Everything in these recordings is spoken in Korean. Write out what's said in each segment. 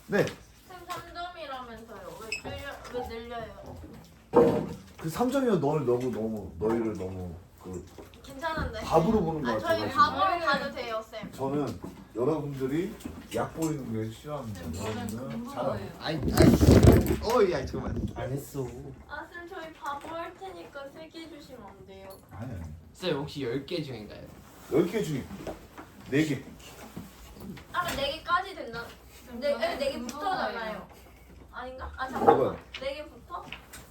네. 쌤 3점이라면서요. 왜 늘려요? 그 3점이면 너희를 너무 그 괜찮은데. 밥으로 보는 것 저희 같아가지고. 밥으로 가도 돼요, 쌤. 저는 여러분들이 약 보이는 게 싫어합니다. 저는 여러분은 공부예요. 야 잠깐만. 안 했어. 쌤 저희 바보 할 테니까 3개 해주시면 안 돼요? 아니 쌤 혹시 10개 중인가요? 10개 중에 4개. 그럼 4개까지 된다. 네, 4개부터잖아요. 아닌가? 뭐가요? 잠깐만. 4개부터?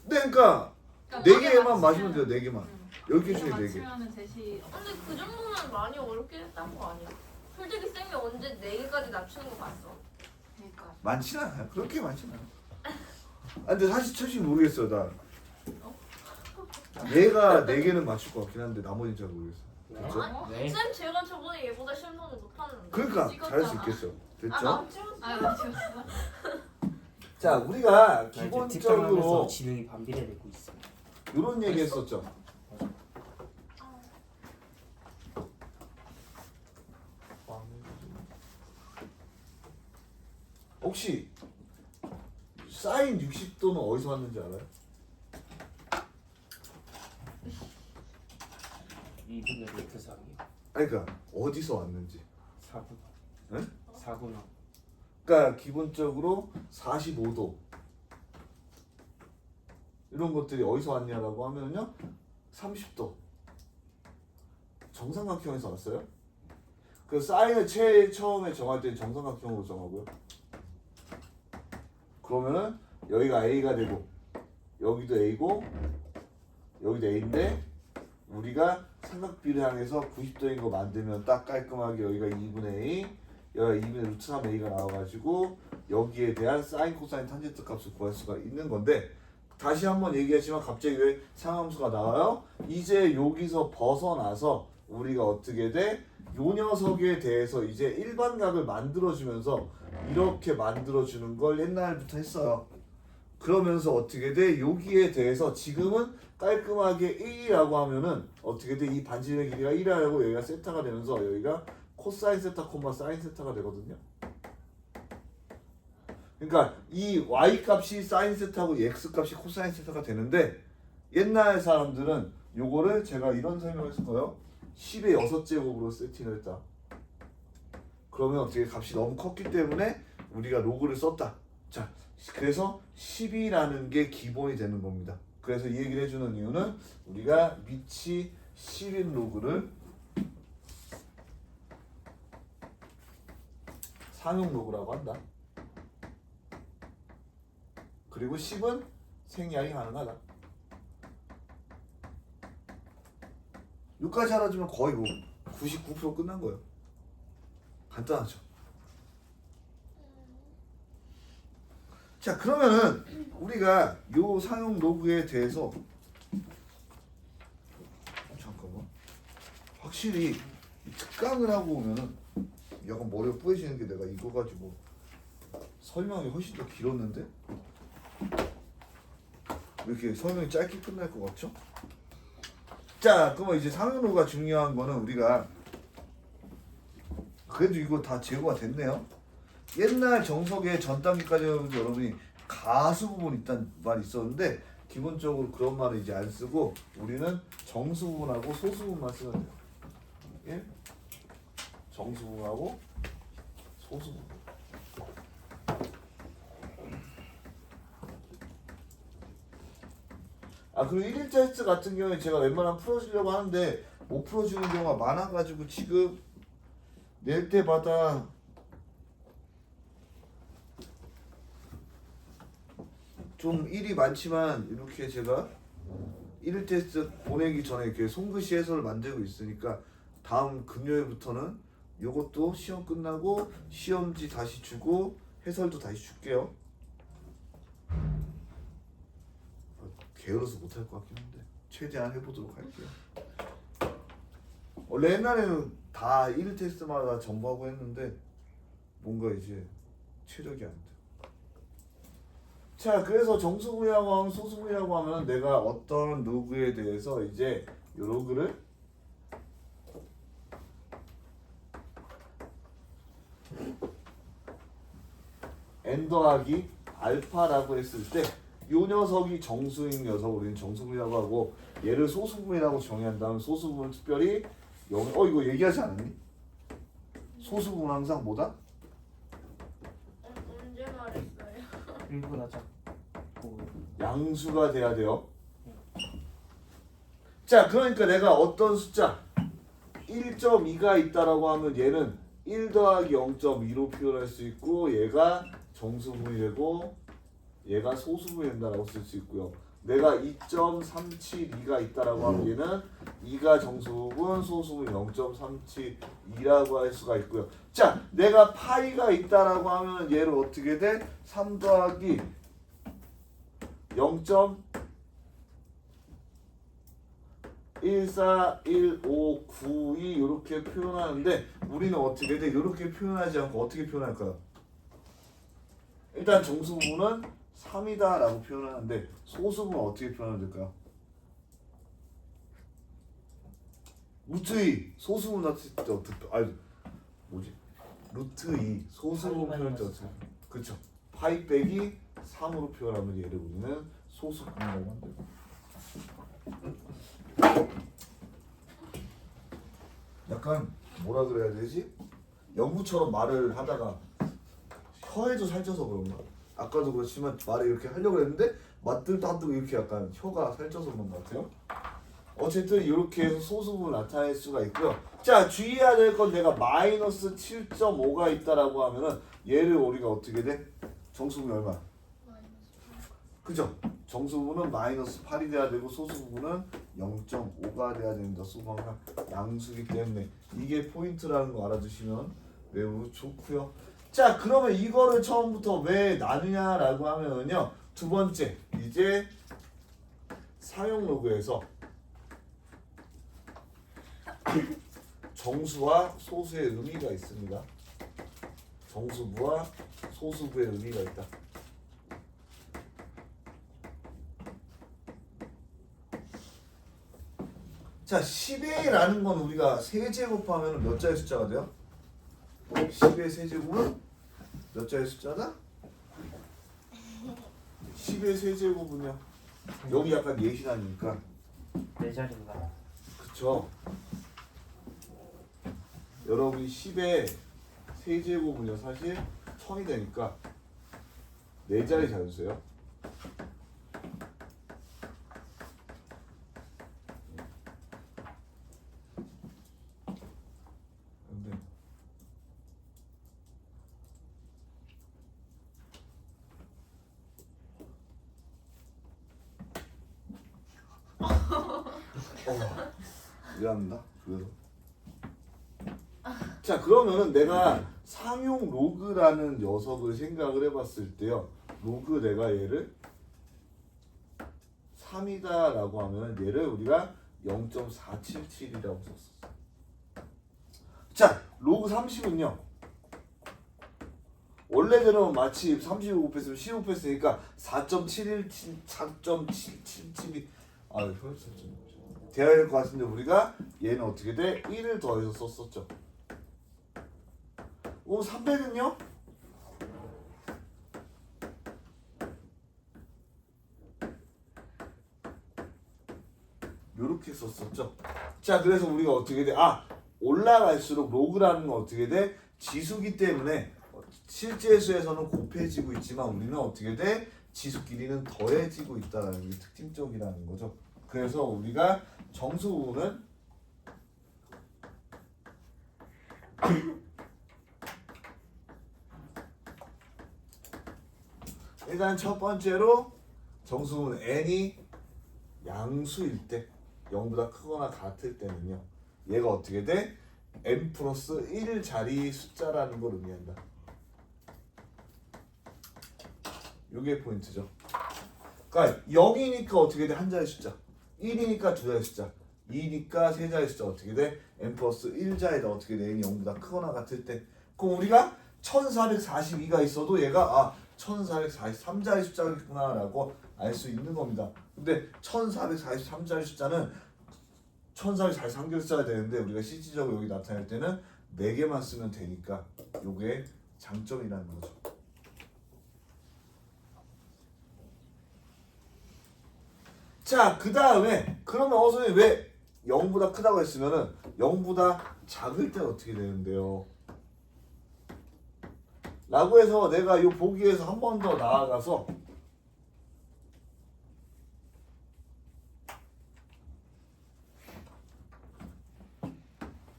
네, 그러니까 4개만 마시면 돼요. 4개만. 10개 중에 4개. 맞추면은 제시. 근데 그 정도면 많이 어렵게 했다는 거 아니야? 솔직히 쌤이 언제 4개까지 낮추는 거 봤어? 그러니까. 많진 않아요. 그렇게 많진 않아요. 근데 사실 솔직히 모르겠어요. 나 얘가 4개는 맞출 것 같긴 한데 나머지는 잘 모르겠어요. 그렇죠? 네. 쌤 제가 저번에 얘보다 실무는 못하는데. 그러니까 잘할 수 찍었잖아. 있겠어. 됐죠? 나 찍었어. 나 찍었어. 자, 우리가 기본적으로 기본적으로 지능이 반비례되고 있어. 이런 얘기 했었죠. 혹시 사인 60도는 어디서 왔는지 알아요? 2분의 루트 3이요. 아니 그러니까 어디서 왔는지. 4분. 네? 4분화. 그러니까 기본적으로 45도 이런 것들이 어디서 왔냐라고 하면요 30도 정삼각형에서 왔어요. 그 사인을 제일 처음에 정할 때는 정삼각형으로 정하고요. 그러면은 여기가 A가 되고 여기도 A고 여기도 A인데 우리가 삼각비를 향해서 90도인 거 만들면 딱 깔끔하게 여기가 2분의 A 여기가 2분의 루트 3A가 나와가지고 여기에 대한 사인, 코사인, 탄젠트 값을 구할 수가 있는 건데 다시 한번 얘기하지만 갑자기 왜 상함수가 나와요? 이제 여기서 벗어나서 우리가 어떻게 돼? 요 녀석에 대해서 이제 일반각을 만들어주면서 이렇게 만들어주는 걸 옛날부터 했어요. 그러면서 어떻게 돼? 여기에 대해서 지금은 깔끔하게 1이라고 하면은 어떻게 돼? 이 반지름의 길이가 1이라고 여기가 세타가 되면서 여기가 코사인 세타, 사인 세타가 되거든요. 그러니까 이 y 값이 사인 세타고 x 값이 코사인 세타가 되는데 옛날 사람들은 요거를 제가 이런 설명을 했을 거예요. 10의 6제곱으로 세팅을 했다. 그러면 어떻게 값이 너무 컸기 때문에 우리가 로그를 썼다. 자, 그래서 10이라는 게 기본이 되는 겁니다. 그래서 이 얘기를 해주는 이유는 우리가 밑이 10인 로그를 상용 로그라고 한다. 그리고 10은 생략이 가능하다. 여기까지 알아주면 거의 뭐 99% 끝난 거예요. 간단하죠. 자, 그러면은 우리가 요 상용 로그에 대해서 잠깐만 확실히 이 특강을 하고 오면은 약간 머리가 뿌얘지는 게 내가 이거 가지고 설명이 훨씬 더 길었는데 왜 이렇게 설명이 짧게 끝날 것 같죠? 자, 그러면 이제 상용 로그가 중요한 거는 우리가 그래도 이거 다 제거가 됐네요. 옛날 정석의 전 단계까지 여러분이 가수 부분 있다는 말이 있었는데 기본적으로 그런 말을 이제 안 쓰고 우리는 정수 부분하고 소수 부분만 쓰면 돼요. 예? 정수 부분하고 소수 부분. 그리고 1일 테스트 같은 경우에 제가 웬만하면 풀어주려고 하는데 못 풀어주는 경우가 많아가지고 지금 낼 때마다 좀 일이 많지만 이렇게 제가 1일 테스트 보내기 전에 이렇게 손글씨 해설을 만들고 있으니까 다음 금요일부터는 요것도 시험 끝나고 시험지 다시 주고 해설도 다시 줄게요. 게을러서 못할 것 같긴 한데 최대한 해보도록 할게요. 원래 옛날에는 다 1일 테스트마다 정보하고 했는데 뭔가 이제 최적이 안 돼. 자, 그래서 정수분이라고 하면 소수분이라고 하면 내가 어떤 로그에 대해서 이제 이 로그를 n 더하기 알파라고 했을 때 요 녀석이 정수인 녀석 우리는 정수분이라고 하고 얘를 소수분이라고 정의한 다음 소수분은 특별히 이거 얘기하지 않았니? 소수분 항상 뭐다? 언제 말했어요? 1보다 작고 양수가 돼야 돼요. 자, 그러니까 내가 어떤 숫자 1.2가 있다라고 하면 얘는 1 더하기 0.2로 표현할 수 있고 얘가 정수분이 되고 얘가 소수분이 된다라고 쓸 수 있고요. 내가 2.372가 있다라고 하면 얘는 2가 정수분, 소수분 0.372라고 할 수가 있고요. 자, 내가 파이가 있다라고 하면 얘를 어떻게 돼? 3 더하기 0.141592 이렇게 표현하는데 우리는 어떻게 돼? 이렇게 표현하지 않고 어떻게 표현할까요? 일단 정수분은 3이다 라고 표현하는데 소수분은 어떻게 표현하면 될까요? 루트 2 소수분 나왔을 때 어떻게 뭐지? 루트 2 소수분 표현할 때 어떻게 그쵸 파이 빼기 3으로 표현하면 얘를 우리는 소수분이라고 한대요. 약간 뭐라 그래야 되지? 영구처럼 말을 하다가 혀에도 살쪄서 그런가? 아까도 그렇지만 말을 이렇게 하려고 했는데 맞들도 안 뜨고 이렇게 약간 혀가 살쪄서 그런 것 같아요. 어쨌든 이렇게 해서 소수분을 나타낼 수가 있고요. 자, 주의해야 될 건 내가 마이너스 7.5가 있다라고 하면은 얘를 우리가 어떻게 돼? 정수분이 얼마? 그죠? 정수분은 마이너스 8이 돼야 되고 소수분은 0.5가 돼야 됩니다. 수방상 양수기 때문에 이게 포인트라는 거 알아두시면 매우 좋고요. 자, 그러면 이거를 처음부터 왜 나누냐라고 하면은요. 두 번째, 이제 사용 로그에서 정수와 소수의 의미가 있습니다. 정수부와 소수부의 의미가 있다. 자, 10의라는 건 우리가 세제곱하면 몇 자의 숫자가 돼요? 10의 세제곱은 몇 자의 숫자다? 10의 세제곱은요? 여기 약간 예시 아닙니까? 4자리인가? 그쵸? 여러분이 10의 세제곱은요 사실 1000이 되니까 4자리 자주세요. 근데 미안합니다. 그래서 자, 그러면은 내가 상용 로그라는 녀석을 생각을 해봤을 때요. 로그 내가 얘를 3이다 라고 하면 얘를 우리가 0.477이라고 썼어. 자, 로그 30은요. 원래대로 마치 30을 곱했으면 10을 곱했으니까 4.717, 4.777이 돼야 될 것 같은데 우리가 얘는 어떻게 돼? 1을 더해서 썼었죠. 300은요? 요렇게 썼었죠. 자, 그래서 우리가 어떻게 돼? 올라갈수록 로그라는 건 어떻게 돼? 지수기 때문에 실제 수에서는 곱해지고 있지만 우리는 어떻게 돼? 지수끼리는 더해지고 있다는 게 특징적이라는 거죠. 그래서 우리가 정수부는 일단 첫 번째로 정수분 n이 양수일 때 0보다 크거나 같을 때는요. 얘가 어떻게 돼? n 플러스 1자리 숫자라는 걸 의미한다. 요게 포인트죠. 그러니까 0이니까 어떻게 돼? 한 자리 숫자. 1이니까 두 자리 숫자. 2니까 세 자리 숫자 어떻게 돼? n 플러스 1자리다 어떻게 돼? n이 0보다 크거나 같을 때. 그럼 우리가 1442가 있어도 얘가 1443자리 숫자겠구나 라고 알 수 있는 겁니다. 근데 1443자리 숫자는 1443개 숫자가 되는데 우리가 실질적으로 여기 나타낼 때는 4개만 쓰면 되니까 요게 장점이라는 거죠. 자, 그 다음에 그러면 선생님 왜 0보다 크다고 했으면은 0보다 작을 때 어떻게 되는데요? 라고 해서 내가 이 보기에서 한 번 더 나아가서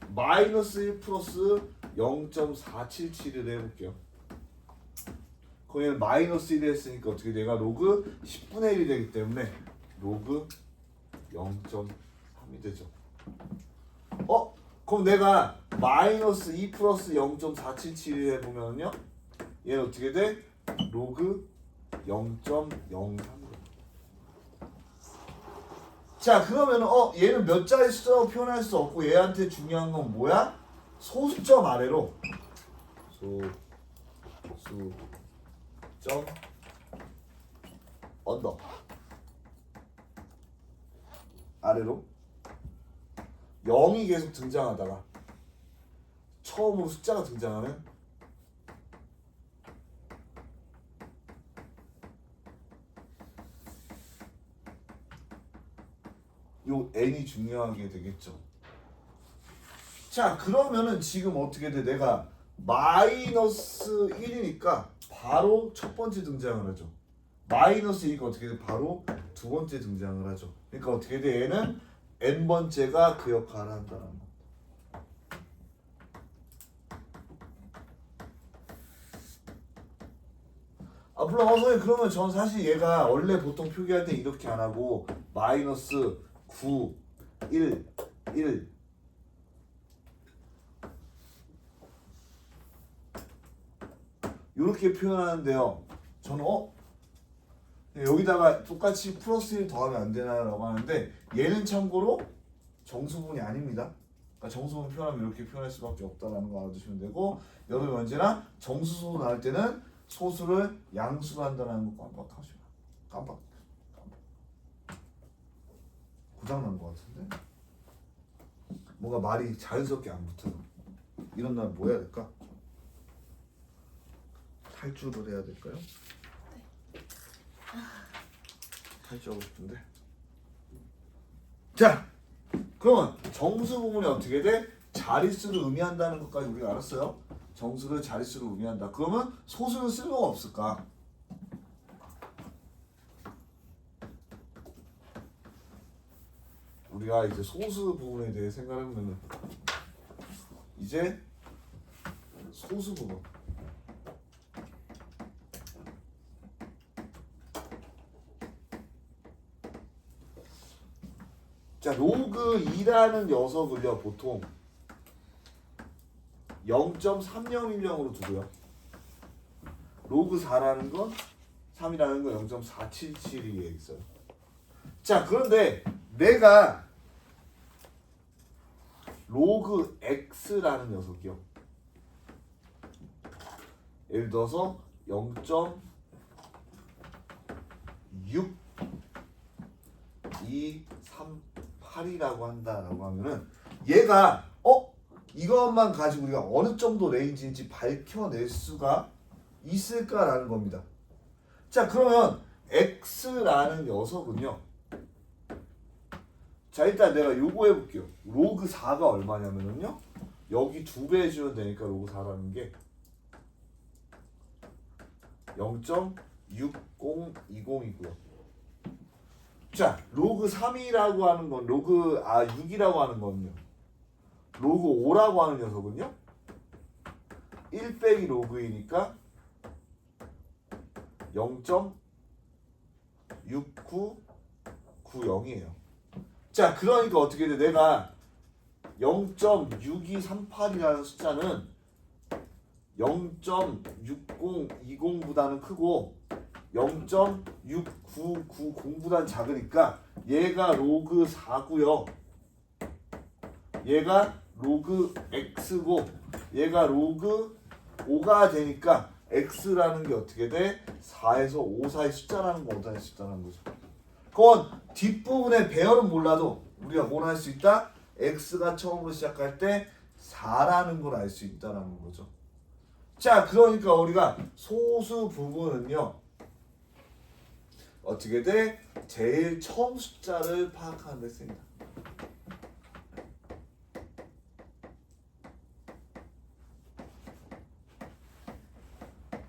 마이너스 1 플러스 0.477을 해볼게요. 거기는 마이너스 1을 했으니까 어떻게 내가 로그 10분의 1이 되기 때문에 로그 0.3이 되죠. 그럼 내가 마이너스 2 플러스 0.477을 해보면요, 얘는 어떻게 돼? 로그 0.03으로. 자, 그러면은 얘는 몇 자리 숫자로 표현할 수 없고 얘한테 중요한 건 뭐야? 소수점 아래로 소수점 언더 아래로 0이 계속 등장하다가 처음으로 숫자가 등장하면 요 n이 중요하게 되겠죠. 자, 그러면은 지금 어떻게 돼? 내가 마이너스 1이니까 바로 첫 번째 등장을 하죠. 마이너스 2니까 어떻게 돼? 바로 두 번째 등장을 하죠. 그러니까 어떻게 돼? 얘는 n번째가 그 역할을 한다는 거. 물론 선생님 그러면 전 사실 얘가 원래 보통 표기할 때 이렇게 안 하고 마이너스 9, 1, 1 이렇게 표현하는데요. 저는 여기다가 똑같이 플러스 1 더하면 안 되나라고 하는데 얘는 참고로 정수분이 아닙니다. 그러니까 정수분 표현하면 이렇게 표현할 수밖에 없다라는 거 알아두시면 되고, 여러분 언제나 정수수 나올 때는 소수를 양수로 한다는 거 깜빡하시면 깜빡 고장난 거 같은데 뭔가 말이 자연스럽게 안 붙어서 이런 날 뭐 해야 될까? 탈주를 해야 될까요? 네. 탈주하고 싶은데. 자, 그러면 정수 부분이 어떻게 돼? 자릿수를 의미한다는 것까지 우리가 알았어요. 정수를 자릿수로 의미한다. 그러면 소수는 쓸모가 없을까? 우리가 이제 소수 부분에 대해 생각하면 이제 소수 부분. 자, 로그 2라는 녀석을요 보통 0.3010으로 두고요. 로그 4라는 건 3이라는 건 0.477이 있어요. 자, 그런데 내가 로그 x라는 녀석이요. 예를 들어서 0.6238이라고 한다라고 하면은 얘가 이것만 가지고 우리가 어느 정도 레인지인지 밝혀낼 수가 있을까라는 겁니다. 자, 그러면 x라는 녀석은요. 자, 일단 내가 요거 해볼게요. 로그 4가 얼마냐면은요. 여기 2배 해주면 되니까 로그 4라는 게 0.6020이고요. 자, 로그 3이라고 하는 건 6이라고 하는 건요. 로그 5라고 하는 녀석은요. 1 빼기 로그 2니까 0.6990이에요. 자, 그러니까 어떻게 돼? 내가 0.6238이라는 숫자는 0.6020보다는 크고 0.6990보다는 작으니까 얘가 로그 4고요. 얘가 로그 x고 얘가 로그 5가 되니까 x라는 게 어떻게 돼? 4에서 5 사이 숫자라는 거 얻어낼 수 있다는 거죠. 그건 뒷부분의 배열은 몰라도 우리가 뭘 할 수 있다? x가 처음으로 시작할 때 4라는 걸 알 수 있다는 거죠. 자, 그러니까 우리가 소수 부분은요. 어떻게 돼? 제일 처음 숫자를 파악하는 데 쓰인다.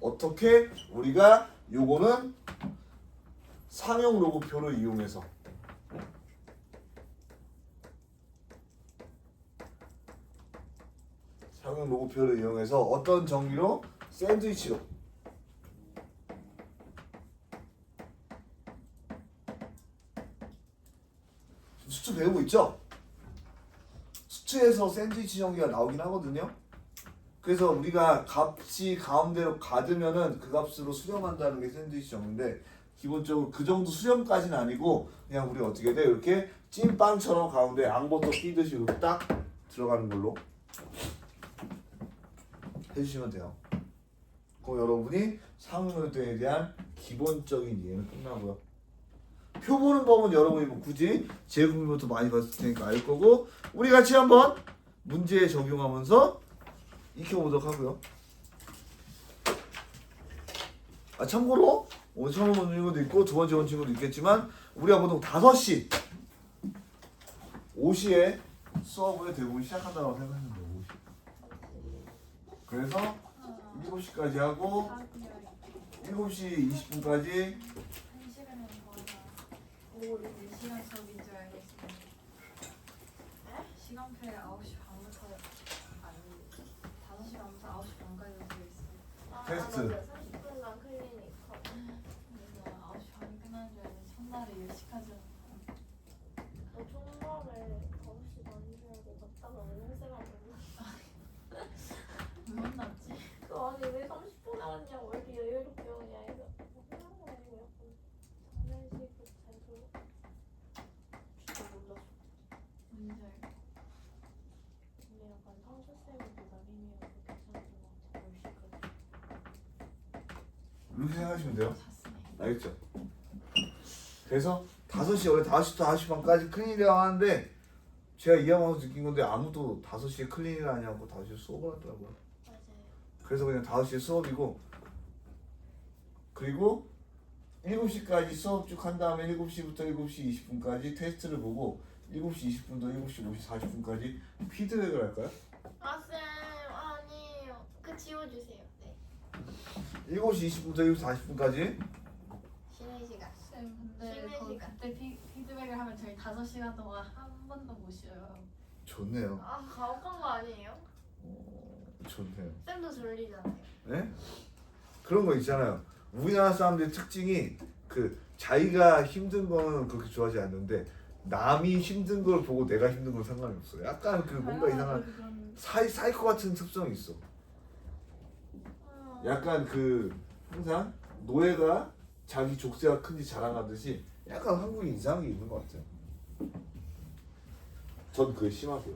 어떻게? 우리가 요거는 상용 로고표를 이용해서 상용 로고표를 이용해서 어떤 정의로? 샌드위치로 수트 배우고 있죠? 수트에서 샌드위치 정의가 나오긴 하거든요. 그래서 우리가 값이 가운데로 가두면은 그 값으로 수렴한다는 게 샌드위치 정의인데 기본적으로 그 정도 수렴까지는 아니고 그냥 우리 어떻게 돼? 이렇게 찐빵처럼 가운데 앙버터 끼듯이 이렇게 딱 들어가는 걸로 해주시면 돼요. 그럼 여러분이 상용로드에 대한 기본적인 이해는 끝나고요. 표 보는 법은 여러분이 뭐 굳이 제곱부터 많이 봤을 테니까 알 거고 우리 같이 한번 문제에 적용하면서 익혀보도록 하고요. 참고로 오늘 처음 보는 친구도 있고 두 번째 온 친구도 있겠지만 우리가 보통 5시 5시에 수업을 대부분 시작한다고 생각하면 돼요. 5시. 그래서 7시까지 하고 7시 20분까지 1시간은 거의 4시간 수업인 줄 알고 있어요. 시간표에 9시 반부터 아니 5시 반부터 9시 반까지 되어 있어요. 테스트. 30분간 클리닉. 그래서 9시 반이 끝나는 줄 알고 첫날에 10시까지 너 총괄에 9시 반인 줄 알고 갔다가 은행생활 왜 혼났지? 아니 왜 30분 나왔냐고 왜 이렇게 여유롭게 오냐 이거 혼난 거 아니고 약간 장난식으로 잘 들어 진짜 몰랐어. 뭔지 알고. 근데 약간 상수쌤보다 미미가 더 괜찮은 것 같아. 10시까지. 이렇게 생각하시면 돼요. 잤으니. 알겠죠? 그래서 5시 원래 5시부터 9시 반까지 클린이라고 하는데 제가 이해하면서 느낀 건데 아무도 5시에 클린이를 하냐고 5시에 수업을 하더라고요. 맞아요. 그래서 그냥 5시에 수업이고 그리고 7시까지 수업 쭉 한 다음에 7시부터 7시 20분까지 테스트를 보고 7시 20분부터 7시 40분까지 피드백을 할까요? 아 쌤 아니에요. 그 지워주세요. 네. 7시 20분부터 7시 40분까지 쉬는 시간. 쌤 근데 쉬는 시간. 그때 피드백을 하면 저희 5시간 동안 한 번도 못 쉬어요. 좋네요. 아 가혹한 거 아니에요? 좋네요. 쌤도 졸리잖아요. 네? 그런 거 있잖아요. 우리나라 사람들의 특징이 그 자기가 힘든 거는 그렇게 좋아하지 않는데 남이 힘든 걸 보고 내가 힘든 건 상관이 없어. 약간 그 뭔가 이상한 그런 사이코 같은 특성이 있어. 약간 그 항상 노예가 자기 족쇄가 큰지 자랑하듯이 약간 한국인 이상한 게 있는 것 같아요. 전 그게 심하고요.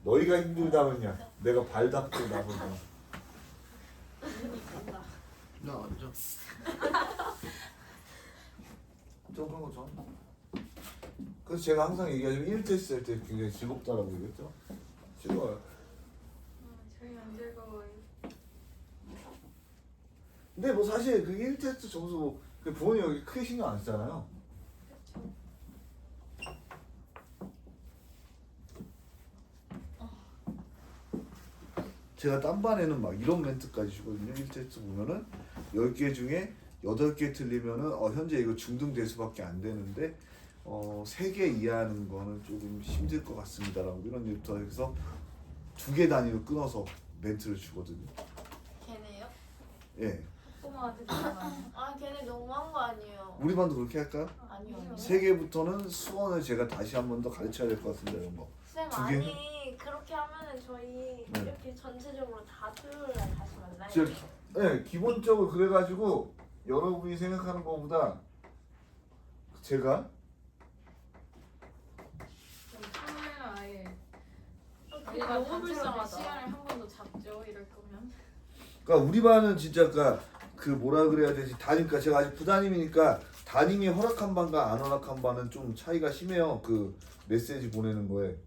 너희가 힘들다면야 내가 발 닦고 나서자. 나 완전. 좀 그런 거죠. 그래서 제가 항상 얘기하자면 1테스트 할 때 굉장히 즐겁다라고 얘기했죠. 즐거워요. 저희 안 즐거워요. 근데 뭐 사실 그 1테스트 점수 그 부모님 여기 크게 신경 안 쓰잖아요. 제가 딴 반에는 막 이런 멘트까지 주거든요. 1테스트 보면은 10개 중에 8개 틀리면은 현재 이거 중등 대수밖에 안 되는데 3개 이하하는 거는 조금 힘들 것 같습니다라고 이런 얘기부터 해서 2개 단위로 끊어서 멘트를 주거든요. 걔네요? 예. 꼬마한테 들어가요. 아 걔네 너무한 거 아니에요? 우리 반도 그렇게 할까요? 아니요. 3개부터는 수원을 제가 다시 한 번 더 가르쳐야 될 것 같습니다. 이런 거. 쌤 두 개는? 아니 그렇게 하면은 저희 네. 이렇게 전체적으로 다 토요일 날 다시 만나요. 제가 네, 기본적으로 그래가지고 여러분이 생각하는 것보다 제가 토요일은 아예 그게 우리가 너무 단체로 몇 불쌍하다. 시간을 한 번 더 잡죠. 이럴 거면. 그러니까 우리 반은 진짜 그 뭐라 그래야 되지 그러니까 제가 아직 부담임이니까 담임이 허락한 반과 안 허락한 반은 좀 차이가 심해요. 그 메시지 보내는 거에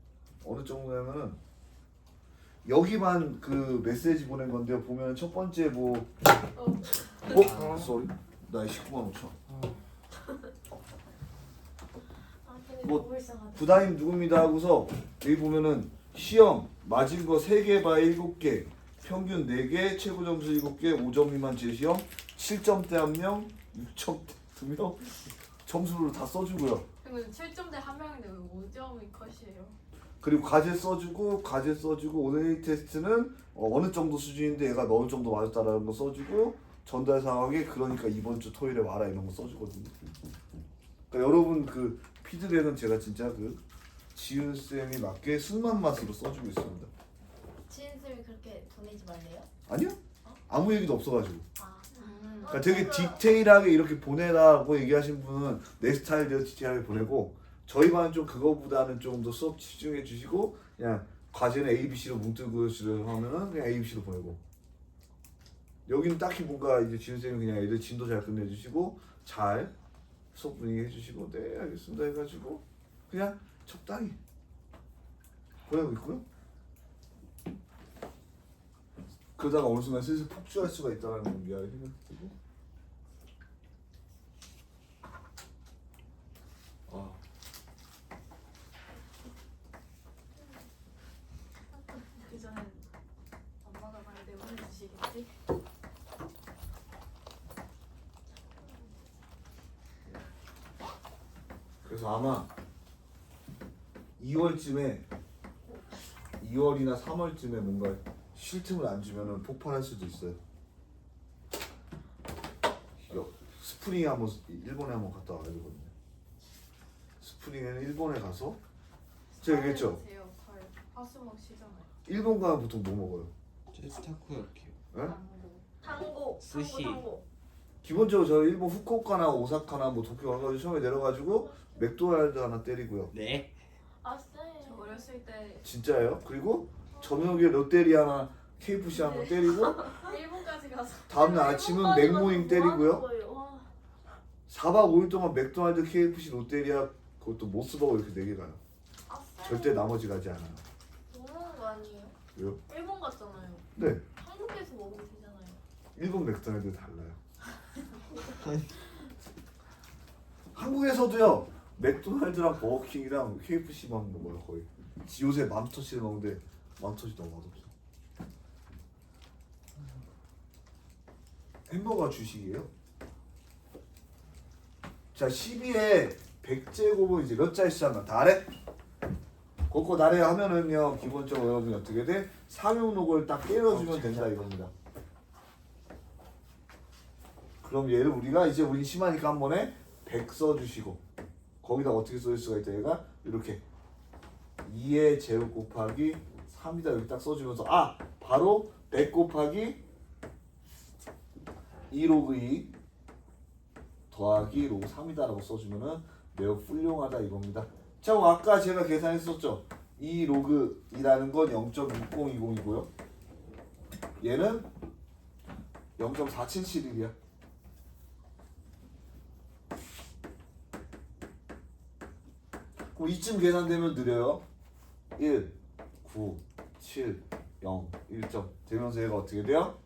어느 정도냐면은 여기 반 그 메시지 보낸 건데요. 보면 첫 번째 sorry 나 19만 5천. 아 근데 뭐, 너무 불쌍하다. 부담임 누굽니다 하고서 여기 보면은 시험 맞은 거 3개 바에 7개, 평균 4개, 최고 점수 7개, 5점 미만 재시험, 7점대 1명, 6점대 2명 점수를 다 써주고요. 그리고 7점대 한 명인데 왜 5점이 컷이에요? 그리고 과제 써주고 오늘 테스트는 어느 정도 수준인데 얘가 어느 정도 맞았다라는 거 써주고 전달 상황에 그러니까 이번 주 토요일에 와라 이런 거 써주거든요. 그러니까 여러분 그 피드백은 제가 진짜 그 지은 쌤이 맞게 순만 맛으로 써주고 있습니다. 지은쌤이 그렇게 보내지 말래요? 아니요? 아무 얘기도 없어가지고. 아 그러니까 되게 디테일하게 이렇게 보내라고 얘기하신 분은 내 스타일대로 디테일하게 보내고 저희 반은 좀 그거보다는 조금 더 수업 집중해 주시고 그냥 과제는 A, B, C로 뭉뚱그려주려 하면은 그냥 A, B, C로 보내고 여기는 딱히 뭔가 이제 지은 쌤이 그냥 애들 진도 잘 끝내주시고 잘 수업 분위기 해주시고 네 알겠습니다 해가지고 그냥 적당히 보내고 있고요. 그러다가 어느 순간 슬슬 폭주할 수가 있다는 건 미안하게 생각되고 그 전엔 엄마가 많이 내보내주시겠지? 그래서 아마 2월쯤에 2월이나 3월쯤에 뭔가 쉴 틈을 안 주면은 폭발할 수도 있어요. 스프링에 한번 일본에 한번 갔다 와야 되거든요. 스프링에는 일본에 가서 제가 얘기했죠. 화수목 쉬잖아요. 일본 가면 보통 뭐 먹어요? 타코야키요. 예? 탕고 스시. 탕고 기본적으로 저는 일본 후쿠오카나 오사카나 뭐 도쿄 가가지고 처음에 내려가지고 맥도날드 하나 때리고요. 네. 아쎄 저 어렸을 때 진짜예요. 그리고 저녁에 롯데리아나 KFC 한번 때리고 일본까지 가서 다음날 아침은 맥모닝 때리고요. 4박 5일 동안 맥도날드, KFC, 롯데리아 그것도 모스버거 이렇게 4개 가요. 아쎄 절대 나머지 가지 않아요. 너무한 거 아니에요? 왜요? 일본 갔잖아요. 네. 한국에서 먹으면 되잖아요. 일본 맥도날드 달라요. 한국에서도요. 맥도날드랑 버거킹이랑 KFC만 먹어요 거의. 요새 맘스터치를 먹는데 맘스터치 너무 맛없어. 햄버거 주식이에요. 자 12에 100제곱은 이제 몇 자리 시작나 다래? 그거 나래 하면은요 기본적으로 여러분이 어떻게 돼? 상용록을 딱 때려주면 된다 이겁니다. 그럼 얘를 우리가 이제 우리 심하니까 한 번에 100 써주시고 거기다 어떻게 써줄 수가 있다 얘가 이렇게 2의 제곱 곱하기 3이다 여기 딱 써주면서 바로 100 곱하기 2 로그 2 더하기 로그 3이다 라고 써주면은 매우 훌륭하다 이겁니다. 자 아까 제가 계산했었죠. 2 로그 2라는 건 0.6020이고요 얘는 0.4771이야. 그럼 이쯤 계산되면 느려요. 1, 9, 7, 0, 1점 되면서 얘가 어떻게 돼요?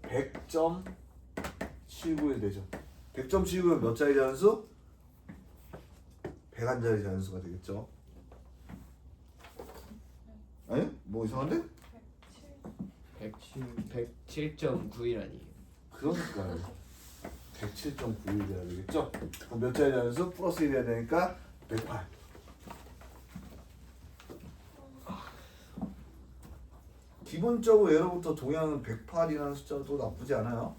100.791 되죠. 100.791은 몇 자리 자연수? 101자리 자연수가 되겠죠. 아니? 뭐 이상한데? 107.91 아니에요. 그러니까요. 107.91 돼야 되겠죠? 그럼 몇 자리 자연수? 플러스 1 해야 되니까 108. 기본적으로 예로부터 동양은 108이라는 숫자도 나쁘지 않아요.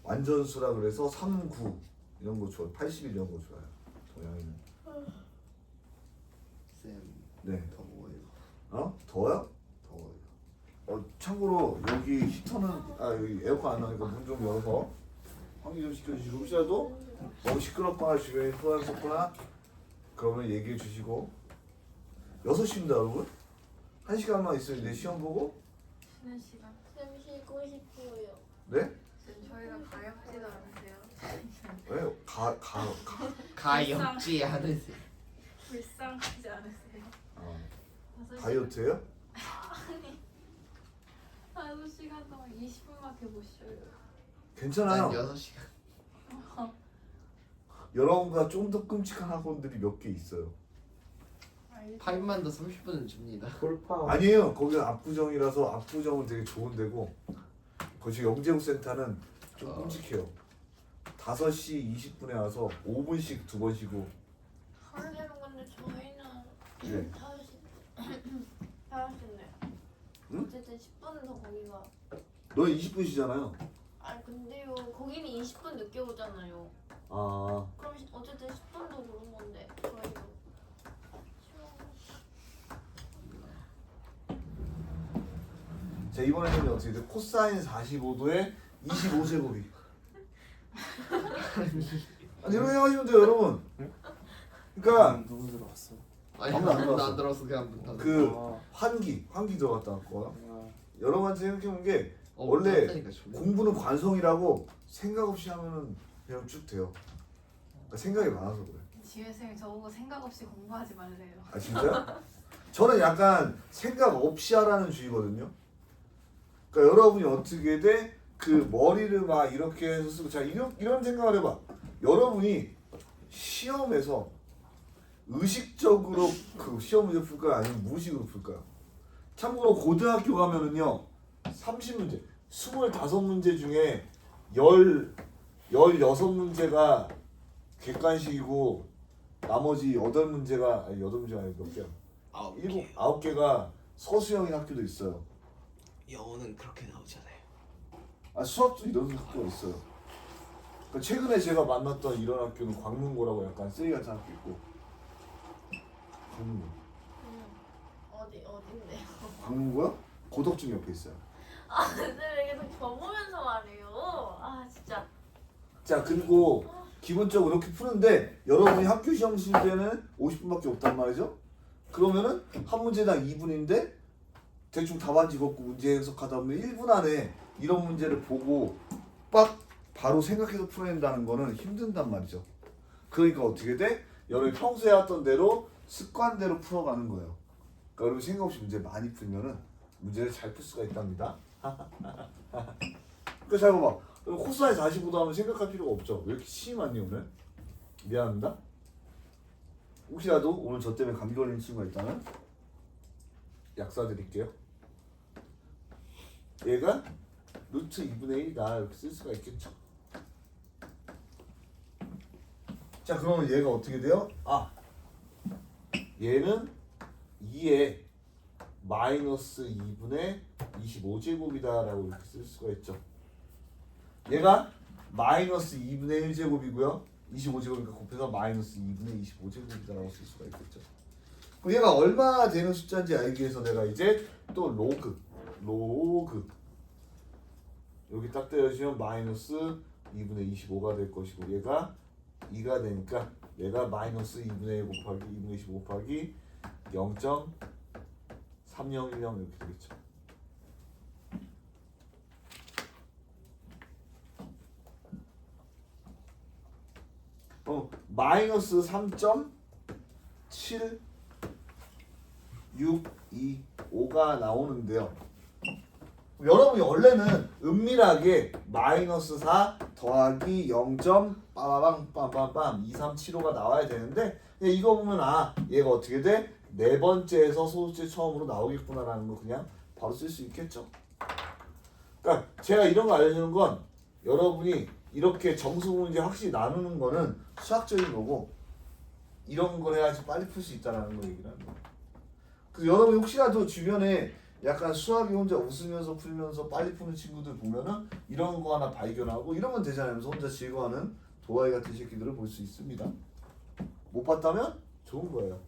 완전수라 그래서 3, 9 이런 거 좋아요. 81 이런 거 좋아요. 동양이는. 쌤, 네. 더 뭐예요? 더워요? 더워요. 참고로 여기 히터는 여기 에어컨 안 나오니까 문 좀 열어서 환기 좀 시켜주시고 혹시라도 너무 시끄럽거나 주변에 소란 섞거나 그러면 얘기해 주시고 6시입니다 여러분. 1시간만 있으면 이제 시험 보고 쉬는 시간. 쌤 쉬고 싶어요. 네? 저희가 가엾지도 않으세요? 왜? 가엾지 않으세요. 불쌍하지 않으세요? 5시간 다이어트예요? 5시간 동안 20분밖에 못 쉬어요. 괜찮아요. 6시간. 여러분보다 좀 더 끔찍한 학원들이 몇 개 있어요. 파임만 더 30분은 줍니다. 돌파. 아니에요. 거기는 압구정이라서 압구정은 되게 좋은 데고 거기 영재국센터는 좀 끔찍해요. 5시 20분에 와서 5분씩 2번 쉬고. 설레는 건데 저희는 네. 5시인데 응? 어쨌든 10분 더 거기가. 너 20분 쉬잖아요. 아니 근데요 거기는 20분 늦게 오잖아요. 아, 그럼 어쨌든 10분 더 그런 건데 저희도. 자 이번에는 어떻게 돼? 코사인 45도에 25제곱이. 아니 이렇게 생각하시면 돼요, 여러분. 그러니까 누구 들어왔어? 아니 아무도 안 아무도 들어왔어. 안 들어서 그냥 문 닫아. 그 환기 들어갔다 왔고요. 여러분한테 생각해본 게 원래 닫았다니까, 졸려. 공부는 관성이라고 생각 없이 하면은 그냥 쭉 돼요. 그러니까 생각이 많아서 그래. 지혜쌤이 저보고 생각 없이 공부하지 말래요. 아 진짜요? 저는 약간 생각 없이 하라는 주의거든요. 그러니까 여러분이 어떻게 돼? 그 머리를 막 이렇게 해서 쓰고 자 이런 생각을 해봐. 여러분이 시험에서 의식적으로 그 시험 문제 풀까요? 아니면 무의식으로 풀까요? 참고로 고등학교 가면은요 30문제 25문제 중에 16문제가 객관식이고 나머지 8문제가 아니 8문제가 아니고 몇 개야? 9개가 서수형인 학교도 있어요. 영어는 그렇게 나오잖아요. 아 수학도 이런 학교가 있어요. 그러니까 최근에 제가 만났던 이런 학교는 광문고라고 약간 쓰레기 같은 학교 있고. 광문고. 어딘데요? 광문고요? 고덕중 옆에 있어요. 아 근데 왜 계속 저 보면서 말해요? 아 진짜. 자 그리고 기본적으로 이렇게 푸는데 여러분이 학교 시험 칠 때는 50분밖에 없단 말이죠. 그러면은 한 문제당 2분인데 대충 답안지 걷고 문제 해석하다 보면 1분 안에 이런 문제를 보고 빡 바로 생각해서 풀어낸다는 거는 힘든단 말이죠. 그러니까 어떻게 돼? 여러분이 평소에 했던 대로 습관대로 풀어가는 거예요. 그러니까 여러분 생각 없이 문제 많이 풀면은 문제를 잘 풀 수가 있답니다. 그 잘 봐봐. 코사인 45도 하면 생각할 필요가 없죠. 왜 이렇게 시이 많니 오늘? 미안합니다. 혹시라도 오늘 저 때문에 감기 걸린 친구가 있다면 약 쏴드릴게요. 얘가 루트 2분의 1이다 이렇게 쓸 수가 있겠죠. 자 그러면 얘가 어떻게 돼요? 아 얘는 2에 마이너스 2분의 25제곱이다라고 이렇게 쓸 수가 있죠. 얘가 마이너스 2분의 1제곱이고요. 25제곱이니까 곱해서 마이너스 2분의 25제곱이다라고 쓸 수가 있겠죠. 그럼 얘가 얼마나 되는 숫자인지 알기 위해서 내가 이제 또 로그 여기 딱 때려주면 마이너스 2분의 25가 될 것이고 얘가 2가 되니까 얘가 마이너스 2분의 1 곱하기 2분의 25 곱하기 0.3010 이렇게 되겠죠. 마이너스 3.765가 나오는데요. 여러분이 원래는 은밀하게 마이너스 4 더하기 0. 빠바방 2375가 나와야 되는데 이거 보면 아 얘가 어떻게 돼? 네 번째에서 소수점 처음으로 나오겠구나라는 거 그냥 바로 쓸 수 있겠죠. 그러니까 제가 이런 거 알려주는 건 여러분이 이렇게 정수 문제 확실히 나누는 거는 수학적인 거고 이런 걸 해야지 빨리 풀 수 있다는 거 얘기를 하는 거예요. 그래서 여러분이 혹시라도 주변에 약간 수학이 혼자 웃으면서 풀면서 빨리 푸는 친구들 보면은 이런 거 하나 발견하고 이러면 되잖아요. 그래서 혼자 즐거워하는 도화이 같은 새끼들을 볼 수 있습니다. 못 봤다면 좋은 거예요.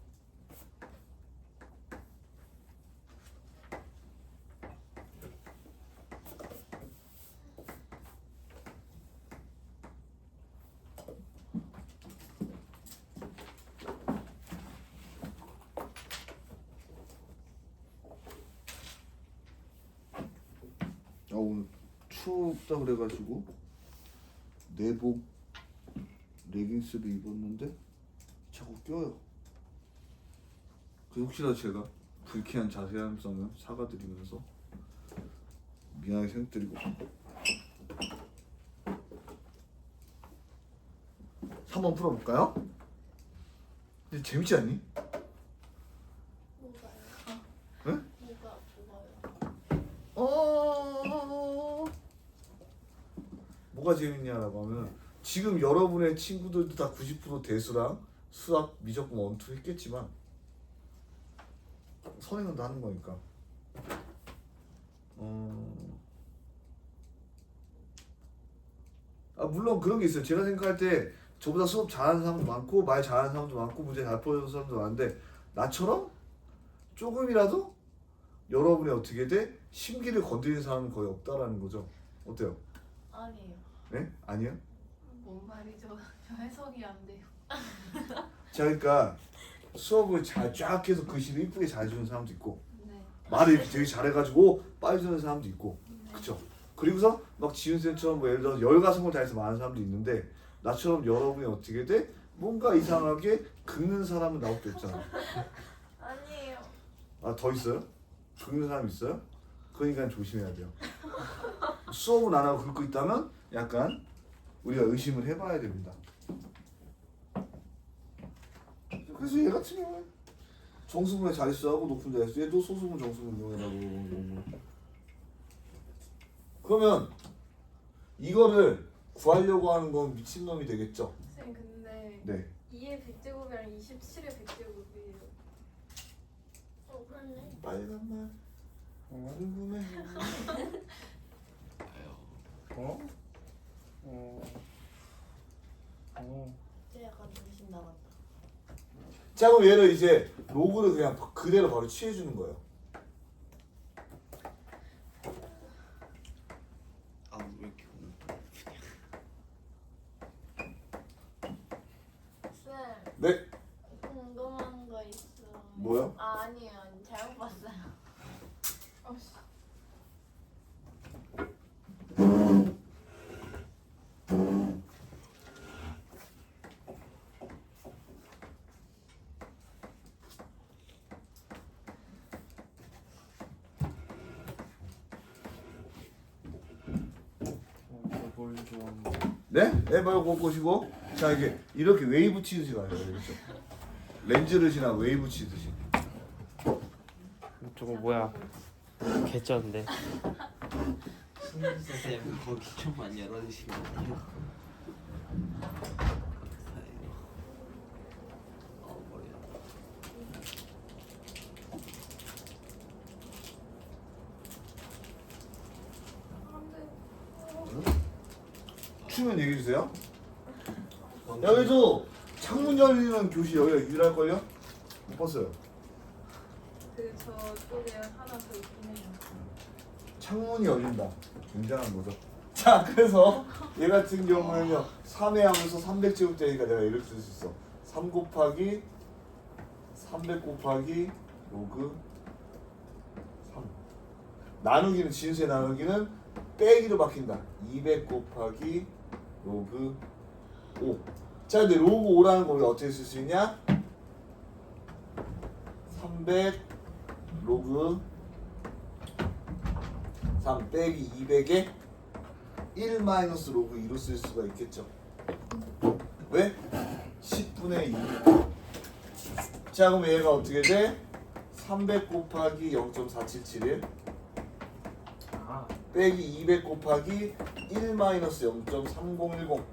오늘 춥다 그래가지고 내복 레깅스를 입었는데 자꾸 껴요. 그 혹시나 제가 불쾌한 자세 함성은 사과드리면서 미안하게 생각드리고 한번 풀어볼까요? 근데 재밌지 않니? 뭐가요? 응? 뭐가요? 뭐가 재밌냐라고 하면 지금 여러분의 친구들도 다 90% 대수랑 수학 미적분 원투 했겠지만 선행은 다 하는 거니까. 물론 그런 게 있어요. 제가 생각할 때 저보다 수업 잘하는 사람도 많고 말 잘하는 사람도 많고 문제 잘 풀어주는 사람도 많은데 나처럼 조금이라도 여러분의 어떻게 돼? 심기를 건드리는 사람은 거의 없다라는 거죠. 어때요? 아니에요. 네? 아니요? 뭔 말이죠? 저 해석이 안 돼요. 자, 그러니까 수업을 잘 쫙 해서 글씨를 이쁘게 잘 주는 사람도 있고 네. 말을 이렇게 되게 잘해가지고 빨리 주는 사람도 있고 그쵸? 그리고서 막 지은쌤처럼 뭐 예를 들어서 열과성을 다해서 많은 사람도 있는데 나처럼 여러분이 어떻게 돼? 뭔가 이상하게 긁는 사람은 나올 게 없잖아. 아니에요. 아, 더 있어요? 긁는 사람 있어요? 그러니까 조심해야 돼요. 수업은 안 하고 긁고 있다면 약간 우리가 의심을 해봐야 됩니다. 그래서 얘 같은 경우는 정수분해 자릿수하고 높은 자릿수 얘도 소수분 정수분 이용해라고. 그러면 이거를 구하려고 하는 건 미친놈이 되겠죠? 선생님 근데 네. 2의 100제곱이랑 27의 100제곱이에요. 그렇네. 빨간 말 궁금해. 어? 이제 약간 정신 나갔다. 자, 그럼 얘를 이제 로그를 그냥 그대로 바로 취해주는 거예요. 아 왜 이렇게 쌤, 네. 궁금한 거 있어요. 뭐요? 아니에요. 잘못 봤어요. 뭘 좋아하는 네? 네, 말고 못 보시고. 자, 이게 이렇게 웨이브 치듯이 가요. 그렇죠? 렌즈를 지나 웨이브 치듯이. 저거 뭐야? 개쩐데. 쌤 거기 좀만 열어주시면 안 돼요? 머리야. 추면 얘기해 주세요. 여기도 창문 열리는 교실 여기가 유일할걸요? 못 봤어요. 그 저쪽에 하나 더 있긴 해요. 창문이 열린다. 굉장한 거죠. 자, 그래서 얘 같은 경우는요 3회 하면서 300제곱되니까 내가 이렇게 쓸 수 있어. 3 곱하기 300 곱하기 로그 3. 나누기는 진수의 나누기는 빼기로 바뀐다. 200 곱하기 로그 5. 자, 근데 로그 5라는 거 우리가 어떻게 쓸 수 있냐? 300 로그 3 빼기 200에 1 마이너스 로그 2로 쓸 수가 있겠죠. 왜? 10분의 2. 자, 그럼 얘가 어떻게 돼? 300 곱하기 0.4771 아, 빼기 200 곱하기 1 마이너스 0.3010.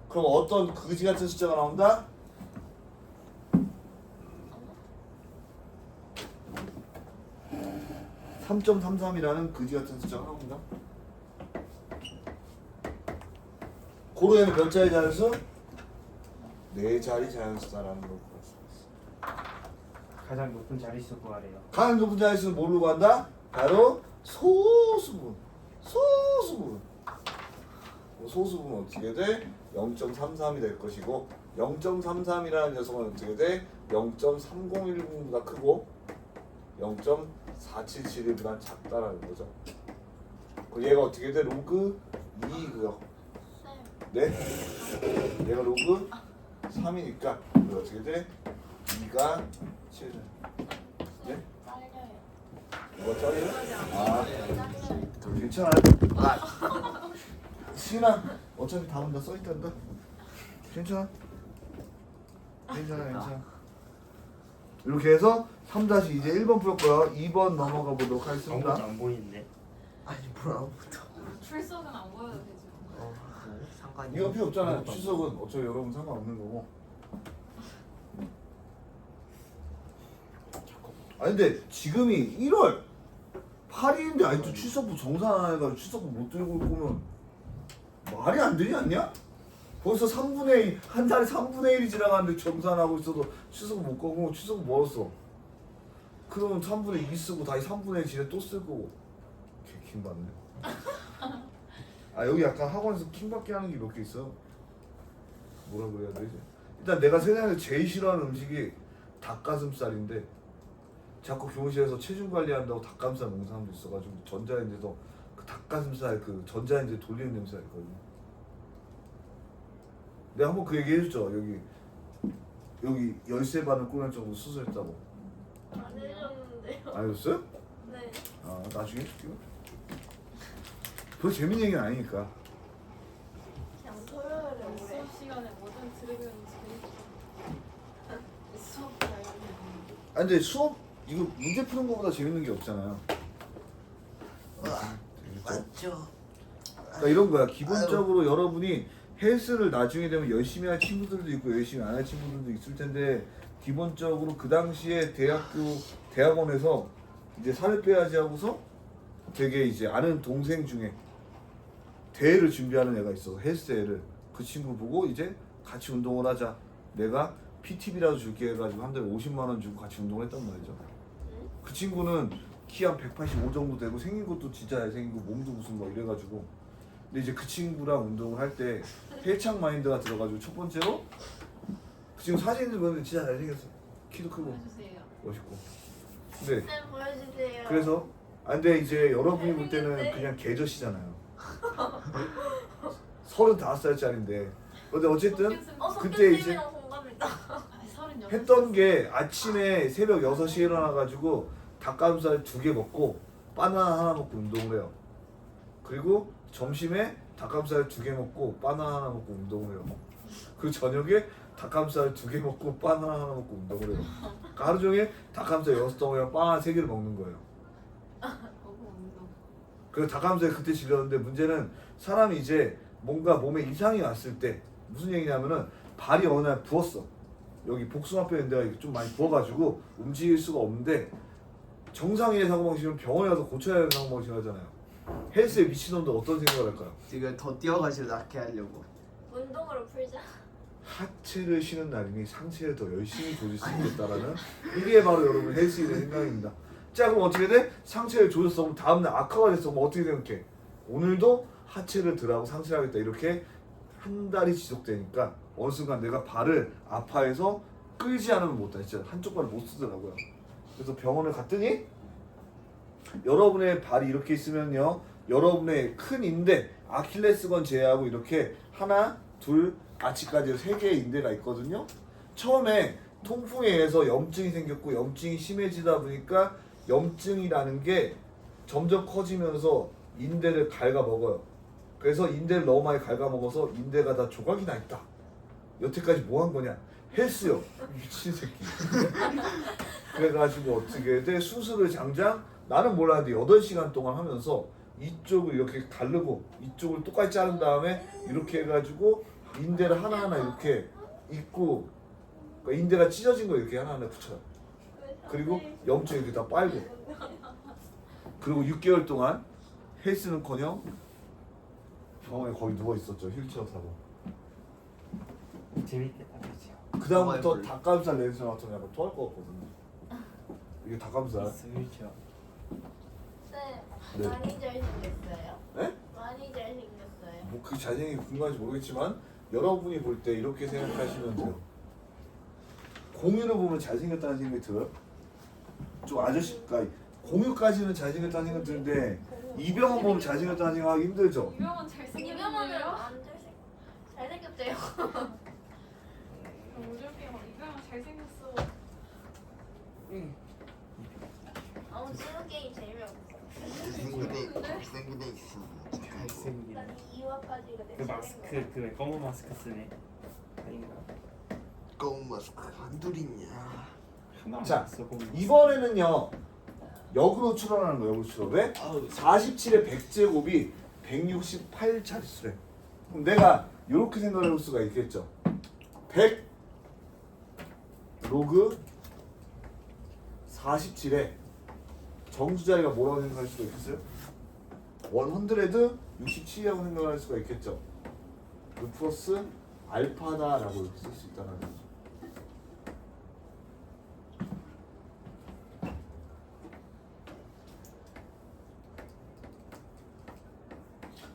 그럼 어떤 그지 같은 숫자가 나온다? (3.33이라는) 그지 같은 숫자가 나옵니다. 고로에는 몇 자리 자연수? 4자리 자연수다라는 걸 구할 수 있어. 가장 높은 자릿수 구하래요. 가장 높은 자릿수는 뭘로 구한다? 바로 소수분. 소수분. 소수분은 어떻게 돼? 0.33이 될 것이고 0.33이라는 녀석은 어떻게 돼? 0.3010보다 크고 0.4771보다 작다라는 거죠. 그 얘가 어떻게 돼? 로그 2고요. 네? 얘가 로그 3이니까 이거 어떻게 돼? 2가 7. 네? 잘려요. 뭐가 짜리요? 아, 잘려요. 괜찮아요. 시은아 어차피 다음 다 써있단다. 괜찮아. 괜찮아. 이렇게 해서 3다시 이제 1번 풀었고요. 2번 넘어가 보도록 하겠습니다. 아무것도 안 보이는데. 아니 뭘 아무것도. 출석은 안 보여도 되죠. 상관이. 이거 필요 없잖아요. 추석은 어차피 여러분 상관없는 거고. 아니 근데 지금이 1월 8일인데 아직도 출석부 정산 안 해가지고 출석부 못 들고 올 거면 말이 안 되지 않냐? 벌써 3분의 1, 한 달에 3분의 1이 지나가는데 정산하고 있어도 출석부 못 가고 출석부 멀었어. 그러면 3분의 2 쓰고 다시 3분의 1 지내 또 쓸 거고. 킹 받네. 아 여기 약간 학원에서 킹 받게 하는 게 몇 개 있어. 뭐라 그래야 되지? 일단 내가 세상에서 제일 싫어하는 음식이 닭가슴살인데 자꾸 교무실에서 체중 관리한다고 닭가슴살 먹는 사람도 있어가지고 전자레인지에서 그 닭가슴살 그 전자레인지 돌리는 냄새가 있거든요. 내가 한번 그 얘기 해줬죠. 여기 열쇠 바늘 꼬낼 정도 수술했다고. 안 해줬는데요. 안 해줬어요? 네. 아 나중에 해줄게요. 별로 재밌는 얘기는 아니니까. 그냥 토요일에 오래. 수업 시간에 뭐든 들으면 재밌어. 수업 말고. 아 근데 수업 이거 문제 푸는 거보다 재밌는 게 없잖아요. 맞죠. 그러니까 이런 거야. 기본적으로 여러분이 헬스를 나중에 되면 열심히 할 친구들도 있고 열심히 안 할 친구들도 있을 텐데 기본적으로 그 당시에 대학원에서 이제 살을 빼야지 하고서 되게 이제 아는 동생 중에 대회를 준비하는 애가 있어. 헬스 대회를. 그 친구 보고 이제 같이 운동을 하자. 내가 PT비라도 줄게 해가지고 한 달에 50만 원 주고 같이 운동을 했단 말이죠. 그 친구는 키 한 185 정도 되고 생긴 것도 진짜 잘생기고 몸도 무슨 뭐 이래가지고 근데 이제 그 친구랑 운동을 할 때 헬창 마인드가 들어가지고 첫 번째로 그 친구 사진을 보는데 진짜 잘생겼어. 키도 크고 해주세요. 멋있고. 근데 쌤 보여주세요. 그래서 근데 이제 여러분이 볼 때는 잘생겼네. 그냥 개젖이잖아요. 35살짜리인데 근데 어쨌든 그때 이제 석규쌤이랑 동갑이다. 아니 36. 했던 게 아침에 새벽 6시에 일어나가지고 닭가슴살 2개 먹고 바나나 하나 먹고 운동을 해요. 그리고 점심에 닭가슴살 2개 먹고 바나나 하나 먹고 운동을 해요. 그리고 저녁에 닭가슴살 2개 먹고 바나나 하나 먹고 운동을 해요. 그러니까 하루 종일 닭가슴살 6덩어리랑 바나나 3개를 먹는 거예요. 운동. 그래서 닭가슴살 그때 질렸는데 문제는 사람이 이제 뭔가 몸에 이상이 왔을 때 무슨 얘기냐면은 발이 어느 날 부었어. 여기 복숭아뼈 인대가 좀 많이 부어가지고 움직일 수가 없는데 정상인의 사고방식은 병원에 가서 고쳐야 하는 사고방식 하잖아요. 헬스에 미친놈들 어떤 생각을 할까요? 지금 더 뛰어가지고 낫게 하려고. 운동으로 풀자. 하체를 쉬는 날이니 상체를 더 열심히 조질 수 있겠다라는 이게 바로 여러분 헬스인의 생각입니다. 자 그럼 어떻게 돼? 상체를 조졌어. 그럼 다음날 악화가 됐어. 그럼 어떻게 생각해? 오늘도 하체를 들하고 상체를 하겠다. 이렇게 한 달이 지속되니까 어느 순간 내가 발을 아파해서 끌지 않으면 못해. 진짜 한쪽 발을 못 쓰더라고요. 그래서 병원을 갔더니 여러분의 발이 이렇게 있으면요. 여러분의 큰 인대, 아킬레스건 제외하고 이렇게 하나, 둘, 아치까지 3개의 인대가 있거든요. 처음에 통풍에 의해서 염증이 생겼고 염증이 심해지다 보니까 염증이라는 게 점점 커지면서 인대를 갉아먹어요. 그래서 인대를 너무 많이 갉아먹어서 인대가 다 조각이 나 있다. 여태까지 뭐 한 거냐? 헬스요. 미친 새끼. 그래가지고 어떻게 돼? 수술을 장장 나는 몰랐는데 8시간 동안 하면서 이쪽을 이렇게 가르고 이쪽을 똑같이 자른 다음에 이렇게 해가지고 인대를 하나하나 이렇게 입고 그러니까 인대가 찢어진 거 이렇게 하나하나 붙여요. 그리고 염증 이렇게 다 빨고 그리고 6개월 동안 헬스는커녕 병원에 거의 누워 있었죠. 휠체어 타고. 재밌겠다, 그렇죠. 그 다음부터 닭가슴살 냄새 맡으면 약간 토할 것 같거든요. 이게 닭가슴살. 그렇죠. 쌤 네. 많이 잘생겼어요. 네? 많이 잘생겼어요. 뭐 그게 잘생긴 궁금한지 모르겠지만 여러분이 볼 때 이렇게 생각하시면 돼요. 공유를 보면 잘생겼다는 생각이 들어요? 좀 아저씨, 그러니까 공유까지는 잘생겼다는 생각이 드는데 이병헌 보면 잘생겼다는 생각하기 힘들죠? 이병헌 이병헌은 잘생겼는데요? 안 잘생겼대요. 오준비형 이병헌 잘생겼어. 아무 찌는 게임 재미없어. 생기대 있어. 학생이네. 난 2화까지가 내 그 마스크 그 검은 마스크 쓰네. 아닌가? 검은 마스크 한둘이냐? 하나 자, 없어 검은 마스크. 이번에는요 역으로 추론하는 거예요. 역으로 추론. 왜? 아우 47의 100제곱이 168 자릿수래. 그럼 내가 이렇게 생각해 볼 수가 있겠죠. 100 로그 47에 정수 자리가 뭐라고 생각할 수가 있겠어요? 100 67이라고 생각할 수가 있겠죠. 그 플러스 알파다라고 이렇게 쓸 수 있다는 거죠.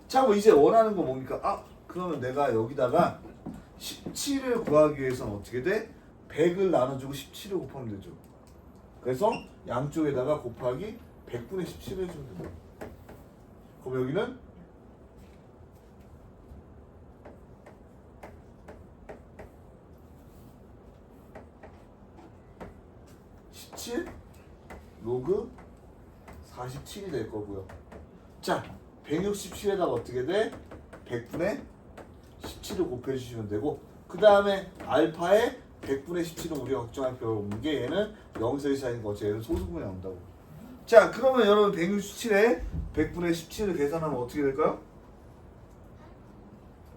자, 뭐 이제 원하는 거 뭡니까? 아, 그러면 내가 여기다가 17을 구하기 위해서는 어떻게 돼? 100을 나눠주고 17을 곱하면 되죠. 그래서 양쪽에다가 곱하기 100분의 17을 해주면 돼요. 그럼 여기는 로그 47이 될 거고요. 자, 167에다가 어떻게 돼? 100분의 17을 곱해주시면 되고, 그 다음에 알파에 100분의 17은 우리가 걱정할 필요 없는 게 얘는 0에서 1 사이니까 어차피 얘는 소수분이 나온다고. 자, 그러면 여러분 167에 100분의 17을 계산하면 어떻게 될까요?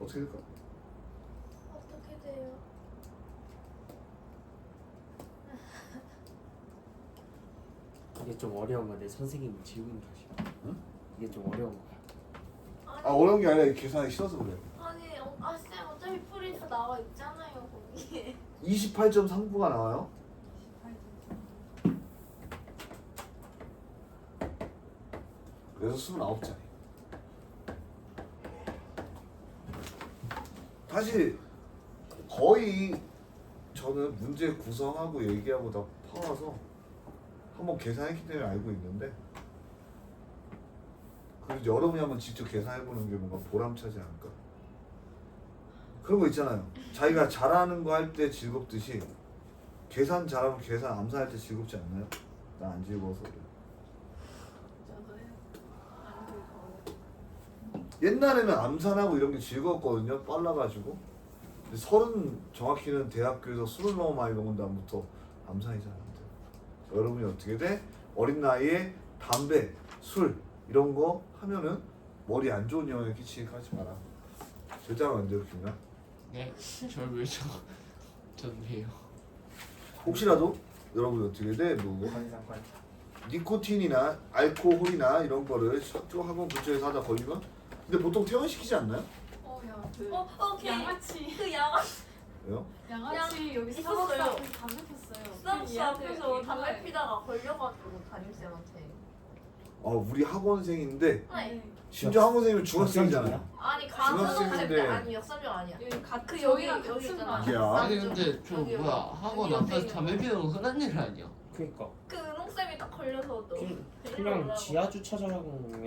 어떻게 될까요? 어떻게 돼요? 이게 좀 어려운 건데 선생님이 질문 다시. 응? 이게 좀 어려운 거야. 아니, 아, 어려운 게 아니라 계산하기 싫어서 그래. 아니 쌤 어차피 풀이 다 나와 있잖아요 거기에. 28.39가 나와요. 그래서 29짜리. 사실 거의 저는 문제 구성하고 얘기하고 다 파와서 한번 계산했기 때문에 알고 있는데, 그래서 여러분이 한번 직접 계산해보는 게 뭔가 보람차지 않을까. 그런 거 있잖아요. 자기가 잘하는 거 할 때 즐겁듯이 계산 잘하면 계산 암산할 때 즐겁지 않나요? 나 안 즐거워서 그래. 저도요. 안 즐거워요. 옛날에는 암산하고 이런 게 즐거웠거든요. 빨라가지고. 근데 30 정확히는 대학교에서 술을 너무 많이 먹은 다음부터 암산이 잘 안 돼요. 여러분이 어떻게 돼? 어린 나이에 담배, 술 이런 거 하면은 머리 안 좋은 영향을 끼치게 하지 마라. 절대 하면 안 돼요, 김나. 네, 저를 왜 전해요? 혹시라도 여러분이 어떻게 돼? 뭐 관상관. 니코틴이나 알코올이나 이런 거를 학교 학원 근처에서 하다 걸리면, 근데 보통 퇴원시키지 않나요? 야, 그 오케이. 양아치. 그 양아치 왜요? 양아치 여기 있었어요. 사업사 앞에서 담배 폈어요. 수업실 앞에서 담배 피다가 걸려가지고 담임쌤한테. 우리 학원생인데 아니, 심지어 학원생이면 중학생이잖아요. 아니 중학생인데. 가서 아니 역삼정 아니야. 여기 그 저희랑 여기 같은 있잖아. 반. 야. 아니 근데 저 여기, 뭐야 여기. 학원 여기 앞에서 옆에 담배 피우는 거 흔한 일 아니야? 그니까 그 은홍쌤이 딱 걸려서 또. 그냥 지하 주차장에서.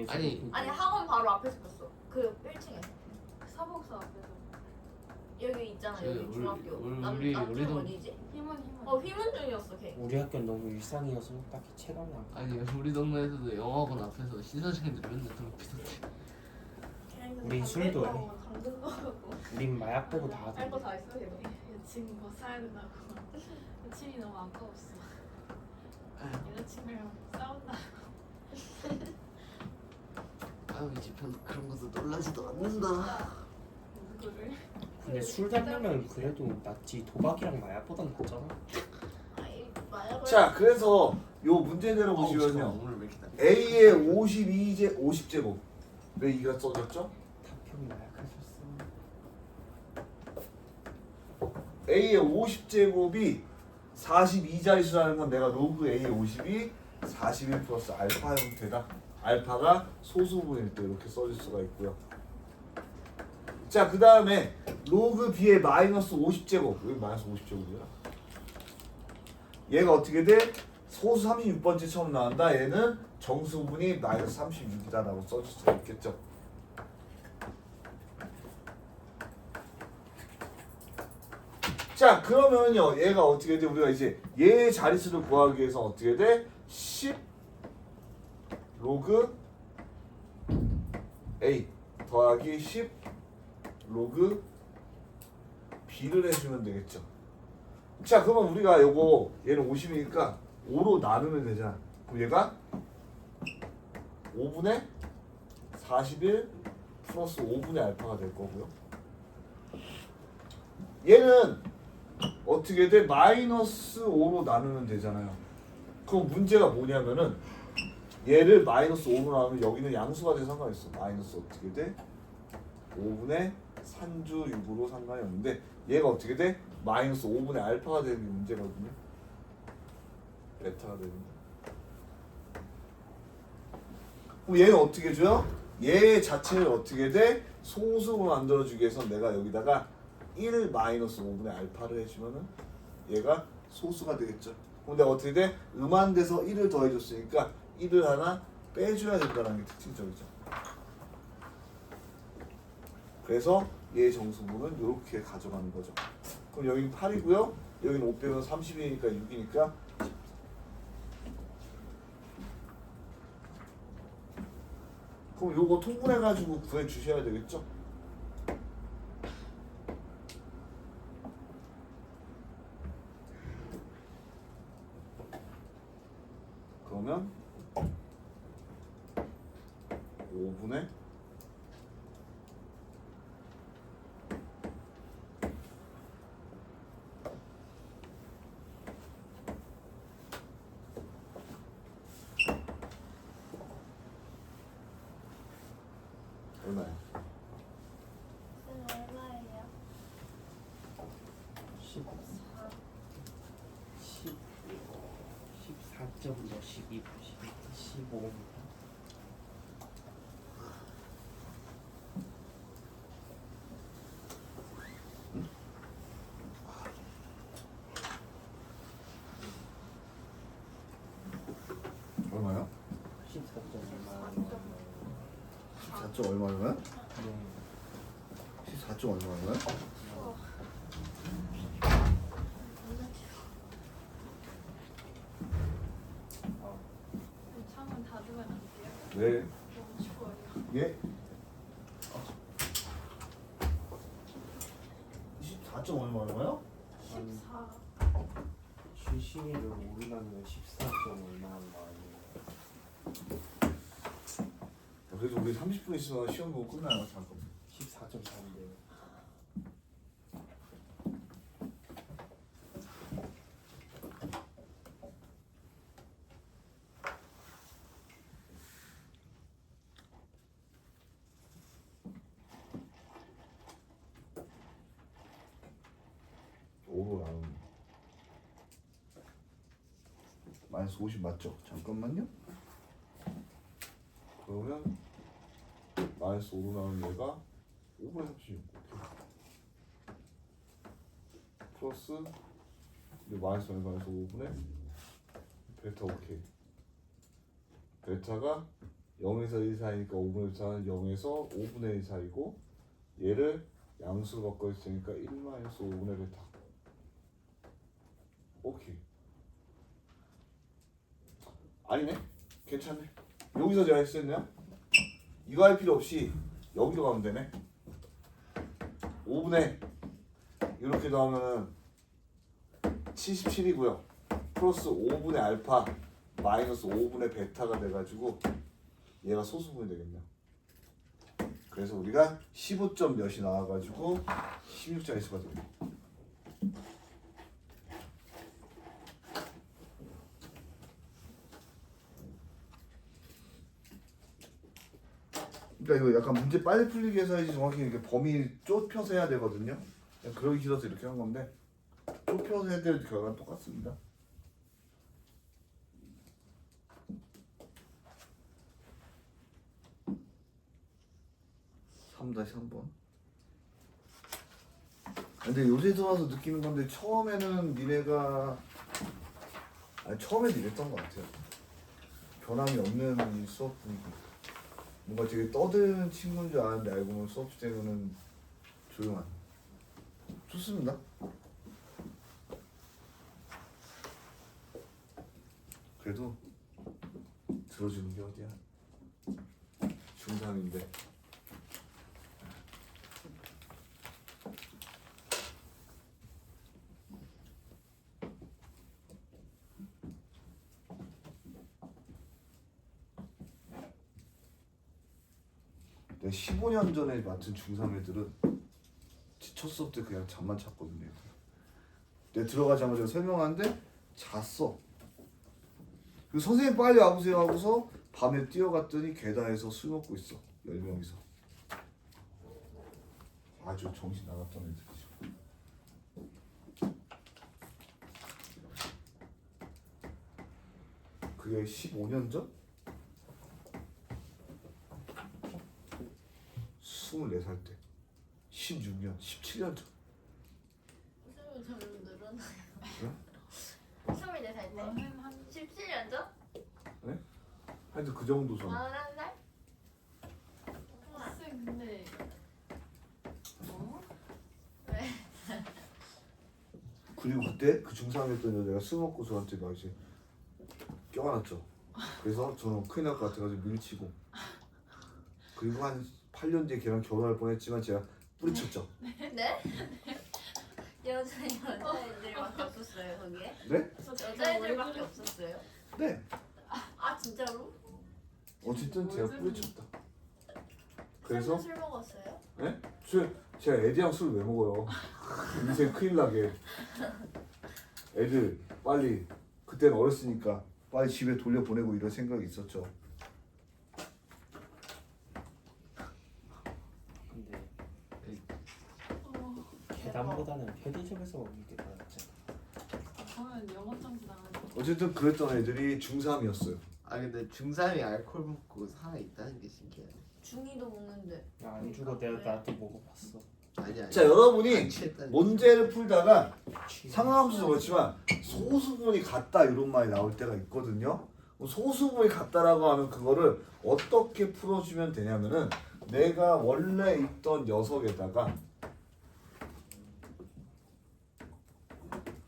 아니, 아니 학원 바로 앞에서 폈어. 그 1층에. 사복사 앞에서. 여기 있잖아 그 여기 우리- 중학교. 우리- 남쪽 우리도- 어디지? 힘은. 휘문중이었어 걔. 우리 학교는 너무 일상이어서 딱히 체감이 안 가. 아니 우리 동네에서도 영어학원 앞에서 신선생들 맨날 담배 피던데. 우린 술도 해. 당근도 하고. 우린 마약 빼고 다 하던데. 할거 다 있어 여기. 여자친구 뭐 사야 된다고. 여친이 너무 아까웠어. 여자친구랑 싸운다. 아유 이제 별로 그런 것도 놀라지도 않는다. 누구를? 근데 술 담배면 그래도 낫지. 도박이랑 마약보단 낫잖아. 아이 마약을. 자, 그래서 요 문제대로 잠깐만, 보시면요. 오늘 왜 이렇게 나? A의 50제곱. 왜 2가 써졌죠? 다평 마약하셨어. A의 50제곱이 42자릿수라는 건 내가 로그 A의 50이 41 플러스 알파 형태다. 알파가 소수분일 때 이렇게 써질 수가 있고요. 자, 그 다음에 로그 B의 마이너스 50제곱. 왜 마이너스 50제곱이야? 얘가 어떻게 돼? 소수 36번째 처음 나온다. 얘는 정수분이 마이너스 36이다 라고 써줄 수 있겠죠. 자, 그러면요 얘가 어떻게 돼? 우리가 이제 얘의 자릿수를 구하기 위해서 어떻게 돼? 10 로그 A 더하기 10 로그 b를 해주면 되겠죠. 자, 그러면 우리가 요거 얘는 50이니까 5로 나누면 되잖아. 그럼 얘가 5분의 41 플러스 5분의 알파가 될 거고요. 얘는 어떻게 돼? 마이너스 5로 나누면 되잖아요. 그럼 문제가 뭐냐면은 얘를 마이너스 5로 나누면 여기는 양수가 돼서 상관없어. 마이너스 어떻게 돼? 5분의 산주 6으로 상관이 없는데 얘가 어떻게 돼? 마이너스 5분의 알파가 되는 게 문제거든요. 베타가 되는 거. 그럼 얘는 어떻게 줘요? 얘 자체를 어떻게 돼? 소수로 만들어주기 위해서 내가 여기다가 1 마이너스 5분의 알파를 해주면은 얘가 소수가 되겠죠. 그럼 내가 어떻게 돼? 음한 데서 1을 더해줬으니까 1을 하나 빼줘야 된다는 게 특징적이죠. 그래서 얘 정수분은 이렇게 가져가는 거죠. 그럼 여기는 8이고요. 여기는 5 빼면 30이니까 6이니까 그럼 요거 통분해가지고 구해주셔야 되겠죠? 그러면 5분의 얼마야? 쌤 얼마예요? 10 14.5 12 15 얼마요? 14점 얼마요? 네. 14점 얼마요? 창문 닫으면 안 돼요? 네. 너무 추워요. 예? 24점 얼마요? 14. 주식을 오르나면 14점 얼마인 거 아니에요? 그래도 우리 30분 있으면 시험 보고 끝나요. 잠깐. 14.4인데요. 오로 나누면 마이너스 50 맞죠? 잠깐만요. 그러면 마이너스 5로 나오는 얘가 5분의 36 플러스 마이너스 얼마에서 5분의 베타 오케이. 베타가 0에서 1 사이니까 5분의 1는 0에서 5분의 1 사이고 얘를 양수로 바꿔 있으니까 1 마이너스 5분의 베타. 오케이. 아니네. 괜찮네. 여기서 제가 했었네요. 이거 할 필요 없이 여기로 가면 되네. 5분의 이렇게 더하면은 77이고요. 플러스 5분의 알파 마이너스 5분의 베타가 돼가지고 얘가 소수분이 되겠네요. 그래서 우리가 15점 몇이 나와가지고 16자릿수가 됩니다. 그러니까 이거 약간 문제 빨리 풀리기 위해서 해야지 정확히 이렇게 범위 좁혀서 해야 되거든요. 그냥 그러기 싫어서 이렇게 한 건데 좁혀서 해야 될 결과는 똑같습니다. 다시 3번. 근데 요새 들어와서 느끼는 건데 처음에는 니네가 처음에도 이랬던 것 같아요. 변함이 없는 이 수업 분위기. 뭔가 되게 떠드는 친구인 줄 아는데 알고 보면 수업 때문은 조용한. 좋습니다. 그래도 들어주는 게 어디야? 중3인데 내가 15년 전에 맡은 중3 애들은 첫 수업 때 그냥 잠만 잤거든요. 내가 들어가자마자 설명하는데 잤어. 그리고 선생님 빨리 와보세요 하고서 밤에 뛰어갔더니 계단에서 술 먹고 있어. 10명이서. 아주 정신 나갔던 애들이죠. 그게 15년 전? 24살 때. 16년, 17년 전. 숨이 점점 늘어나요. 응? 24살 때? 한 17년 전? 하여튼 그 정도 전. 41살? 쌤 근데 뭐? 그리고 그때 그 중3 했던 여자가 술 먹고 저한테 막 이제 껴안았죠. 그래서 저는 큰일 날 것 같아가지고 밀치고. 그리고 한 8년 뒤에 걔랑 결혼할 뻔했지만 제가 뿌리쳤죠. 네? 여자애들밖에 없었어요 거기에? 네? 여자애들밖에 없었어요? 네. 아 진짜로? 어쨌든 제가 뿌리쳤다. 그래서 술 먹었어요? 네? 제가 애들이랑 술 왜 먹어요? 인생 큰일 나게. 애들 빨리 그때는 어렸으니까 빨리 집에 돌려보내고 이런 생각이 있었죠. 근데 계단보다는 편의점에서 먹는 게 더 낫잖아. 저는 영업장소 나가지고 어쨌든 그랬던 애들이 중3이었어요. 아 근데 중3이 알코올 먹고 살아 있다는 게 신기하네. 중이도 먹는데 야, 안 주고 내가 나도 먹어봤어. 아니 자 여러분이 안 취했다는 문제를 풀다가 취- 상황함수도 그렇지만 소수분이 같다 이런 말이 나올 때가 있거든요. 소수분이 같다라고 하면 그거를 어떻게 풀어주면 되냐면은 내가 원래 있던 녀석에다가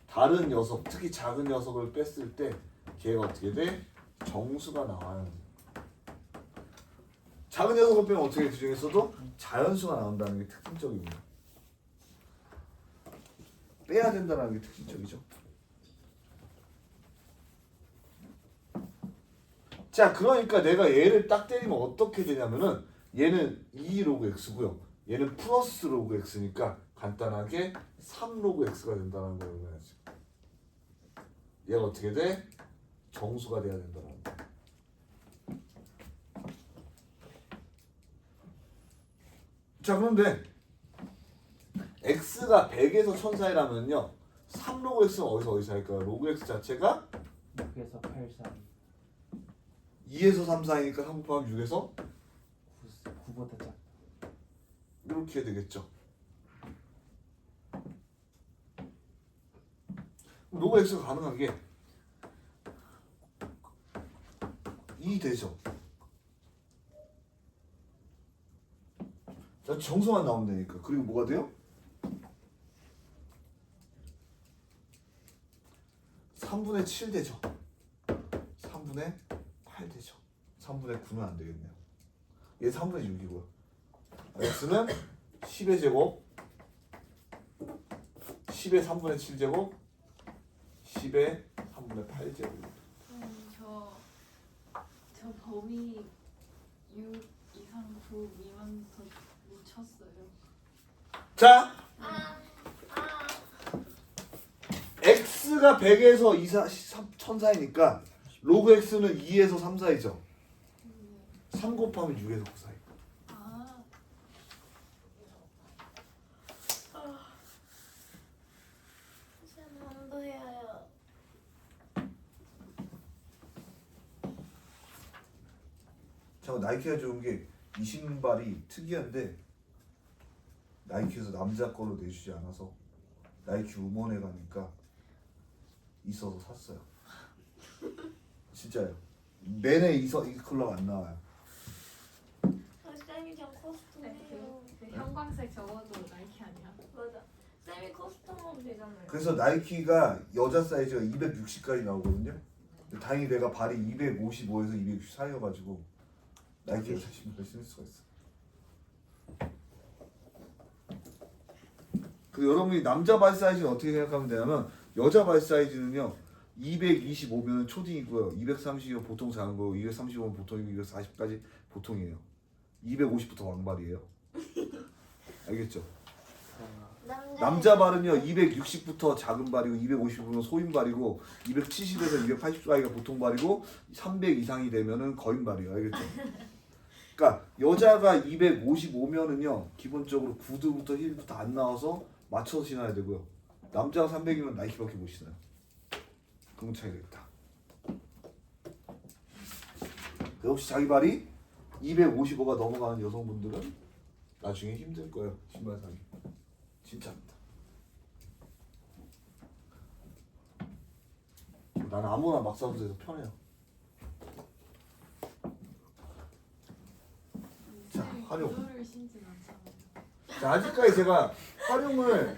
다른 녀석, 특히 작은 녀석을 뺐을 때 걔가 어떻게 돼? 정수가 나와요. 작은 녀석을 빼면 어떻게 그 중에서도 자연수가 나온다는 게 특징적입니다. 빼야 된다는 게 특징적이죠. 자, 그러니까 내가 얘를 딱 때리면 어떻게 되냐면은 얘는 2 로그 x고요. 얘는 플러스 로그 x니까 간단하게 3 로그 x가 된다는 걸 알아야지. 얘가 어떻게 돼? 정수가 돼야 된다는 거. 자, 그런데 x가 100에서 1000 사이라면요. 3 로그 x는 어디서 사일까요? 로그 x 자체가 6에서 8, 3, 2에서 3 사이니까 3 곱하기 6에서 9보다 작다. 이렇게 되겠죠. 로그 x가 가능한 게 2 되죠. 자, 정수만 나오면 되니까. 그리고 뭐가 돼요? 3분의 7 되죠. 3분의 8 되죠. 3분의 9는 안 되겠네요. 얘 3분의 6이고요. x는 10의 제곱 10의 3분의 7 제곱 10의 3분의 8 제곱. 저 범위 6 이상 9 미만부터 못 쳤어요. 자, x가 100에서 2, 4, 1000 사이니까 로그 x는 2에서 3 사이죠. 3 곱하면 6에서 9 사이. 아 쌤 한도해요. 자, 나이키가 좋은 게 이 신발이 특이한데 나이키에서 남자 걸로 내주지 않아서 나이키 우먼에 가니까 있어서 샀어요. 진짜요. 내내 이 컬러가 안 나와요. 쌤이 그냥 커스텀해요. 그 형광색 적어도 나이키 아니야? 맞아. 쌤이 커스텀하면 되잖아요. 그래서 나이키가 여자 사이즈가 260까지 나오거든요. 근데 다행히 내가 발이 255에서 264여가지고 나이키에서 신발 신을 수가 있어. 그 여러분이 남자 발 사이즈는 어떻게 생각하면 되냐면 여자 발 사이즈는요 225면 초딩이고요 230이면 보통 작은 거고 235면 보통이고 240까지 보통이에요. 250부터 왕발이에요. 알겠죠? 아, 남자 발은요 260부터 작은 발이고 250부터 소인 발이고 270에서 280 사이가 보통 발이고 300 이상이 되면은 거인 발이에요. 알겠죠? 그러니까 여자가 255면은요 기본적으로 구두부터 힐부터 안 나와서 맞춰서 신어야 되고요. 남자가 300이면 나이키밖에 못 신어요. 그런 차이가 있다. 혹시 자기 발이 255가 넘어가는 여성분들은 나중에 힘들 거예요. 신발 사기. 진짜입니다. 나는 아무나 막 사도 돼서 편해요. 자, 활용. 구두를 신진 않잖아요. 자, 아직까지 제가 활용을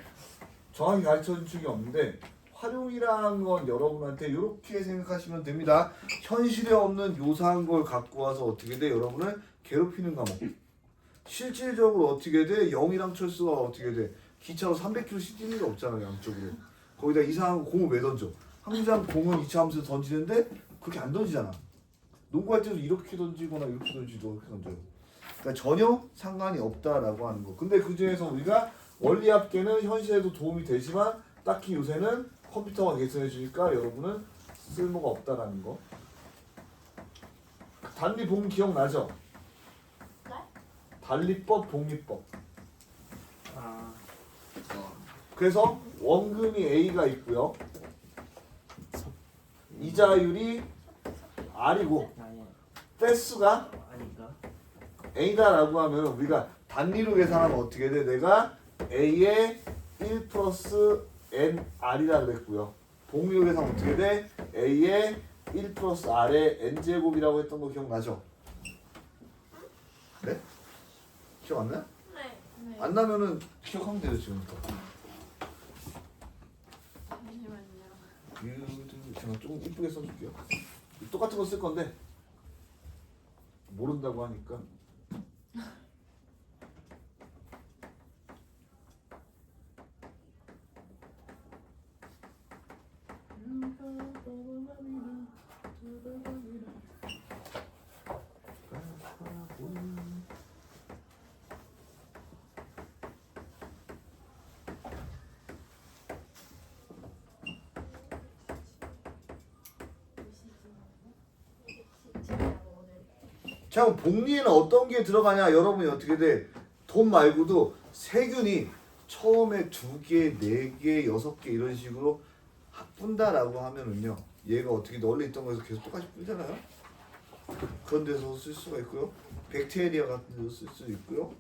정확히 가르쳐준 적이 없는데 활용이라는 건 여러분한테 이렇게 생각하시면 됩니다. 현실에 없는 요사한 걸 갖고 와서 어떻게 돼? 여러분을 괴롭히는 과목. 실질적으로 어떻게 돼? 영이랑 철수가 어떻게 돼? 기차로 300km씩 뛰는 게 없잖아요, 양쪽으로. 거기다 이상한 공을 왜 던져? 항상 공은 2차 함수에서 던지는데 그렇게 안 던지잖아. 농구할 때도 이렇게 던지거나 이렇게 던지고 이렇게 던져요. 그러니까 전혀 상관이 없다라고 하는 거. 근데 그 중에서 우리가 원리합계는 현실에도 도움이 되지만 딱히 요새는 컴퓨터가 개선해 주니까 여러분은 쓸모가 없다라는 거. 단리 봉 기억나죠? 네? 단리법, 복리법. 아, 그래서 원금이 A가 있고요. 이자율이 R이고 아니 패스가 아닌가? A다라고 하면 우리가 단리로 계산하면 어떻게 돼? 내가 A의 1 플러스 NR이라 그랬고요. 복리로 계산하면 어떻게 돼? A의 1 플러스 R의 N제곱이라고 했던 거 기억나죠? 네? 기억 안 나요? 네. 네. 안 나면은 기억하면 돼요 지금부터. 잠시만요. 제가 조금 이쁘게 써줄게요. 똑같은 거 쓸 건데 모른다고 하니까. 자, 그럼 복리에는 어떤 게 들어가냐? 여러분이 어떻게 돼? 돈 말고도 세균이 처음에 2개, 4개, 6개 이런 식으로 분다라고 하면은요. 얘가 어떻게 원래 있던 거에서 계속 똑같이 뿌잖아요. 그런 데서 쓸 수가 있고요. 백테리아 같은 데서 쓸 수 있고요.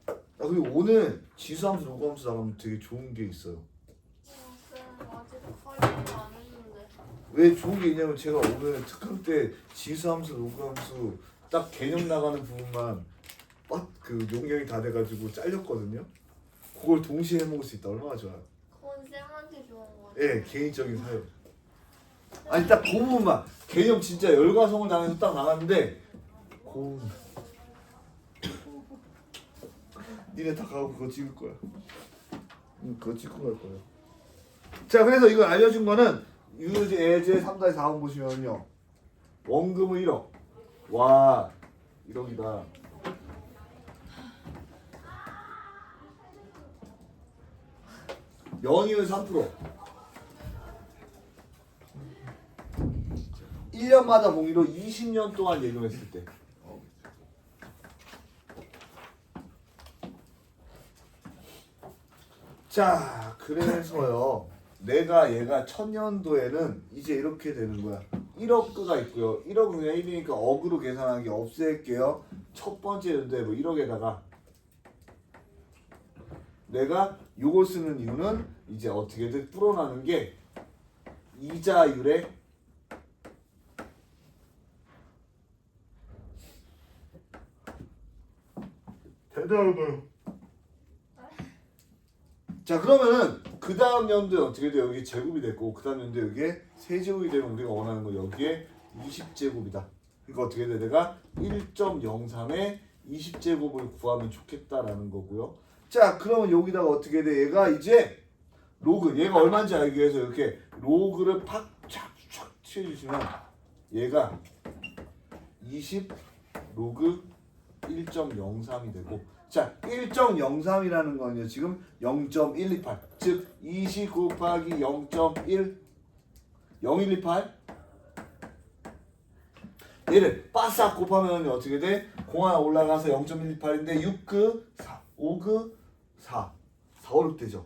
아, 그리고 오늘 지수함수, 로그함수 나가면 되게 좋은 게 있어요. 아직 활용도 안 했는데. 왜 좋은 게 있냐면 제가 오늘 특강 때 지수함수, 로그함수 딱 개념 나가는 부분만 그 용량이 다 돼가지고 잘렸거든요. 그걸 동시에 해먹을 수 있다. 얼마나 좋아요. 그건 쌤한테 좋은 거. 예, 개인적인 사용. 아니 딱 그 부분만 개념 진짜 열과성을 당해서 딱 나갔는데 고 니네 다 가고 그거 찍을 거야. 응, 그거 찍고 갈 거야. 자, 그래서 이걸 알려준 거는 유예제 3-4번 보시면요. 원금은 1억. 와, 1억이다. 연이율 3%. 1년마다 봉리로 20년 동안 예금했을 때. 자, 그래서요. 내가 얘가 1000년도에는 이제 이렇게 되는 거야. 1억가 있고요. 1억 그냥 1이니까 억으로 계산하는 게 없앨게요. 첫 번째 연도에 뭐 1억에다가 내가 요걸 쓰는 이유는 이제 어떻게든 불어나는 게 이자율에 대단하고요. 자, 그러면은 그 다음 연도에 어떻게 돼? 여기 제곱이 됐고 그 다음 연도에 여기에 세제곱이 되면 우리가 원하는 거 여기에 20제곱이다. 그러니까 어떻게 돼? 내가 1.03에 20제곱을 구하면 좋겠다라는 거고요. 자, 그러면 여기다가 어떻게 돼? 얘가 이제 로그, 얘가 얼마인지 알기 위해서 이렇게 로그를 팍 취해주시면 얘가 20 로그 1.03이 되고 자 1.03이라는 거는요 지금 0.128 즉 20 곱하기 0.1 0128 얘를 바싹 곱하면 어떻게 돼? 공 하나 올라가서 0.128인데 6그 4 5그 4 456 되죠.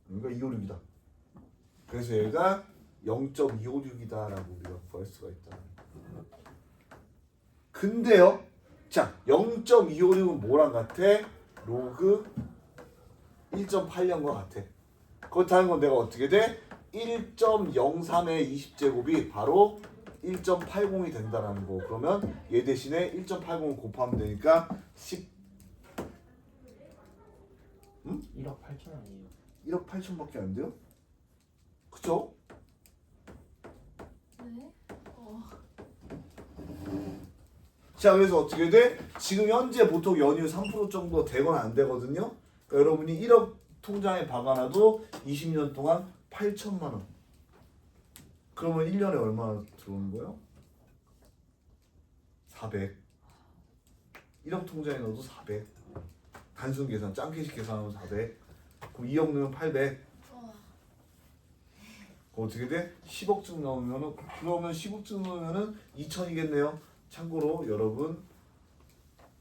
그러니까 256이다. 그래서 얘가 0.256이다라고 우리가 구할 수가 있다. 근데요. 자, 0.256은 뭐랑 같아? 로그 1.8년과 같아. 그렇다는 건 내가 어떻게 돼? 1.03의 20제곱이 바로 1.80이 된다라는 거. 그러면 얘 대신에 1.80을 곱하면 되니까 1억 8천 원이에요. 1억 8천밖에 안 돼요? 그쵸? 네? 자 그래서 어떻게 돼? 지금 현재 보통 연이율 3% 정도 되거나 안 되거든요. 그러니까 여러분이 1억 통장에 박아놔도 20년 동안 8천만 원. 그러면 1년에 얼마나 들어오는 거예요? 400. 1억 통장에 넣어도 400. 단순 계산, 짱캐식 계산하면 400. 그럼 2억 넣으면 800. 그럼 어떻게 돼? 10억쯤 넣으면은 그러면 10억쯤 넣으면은 2천이겠네요. 참고로 여러분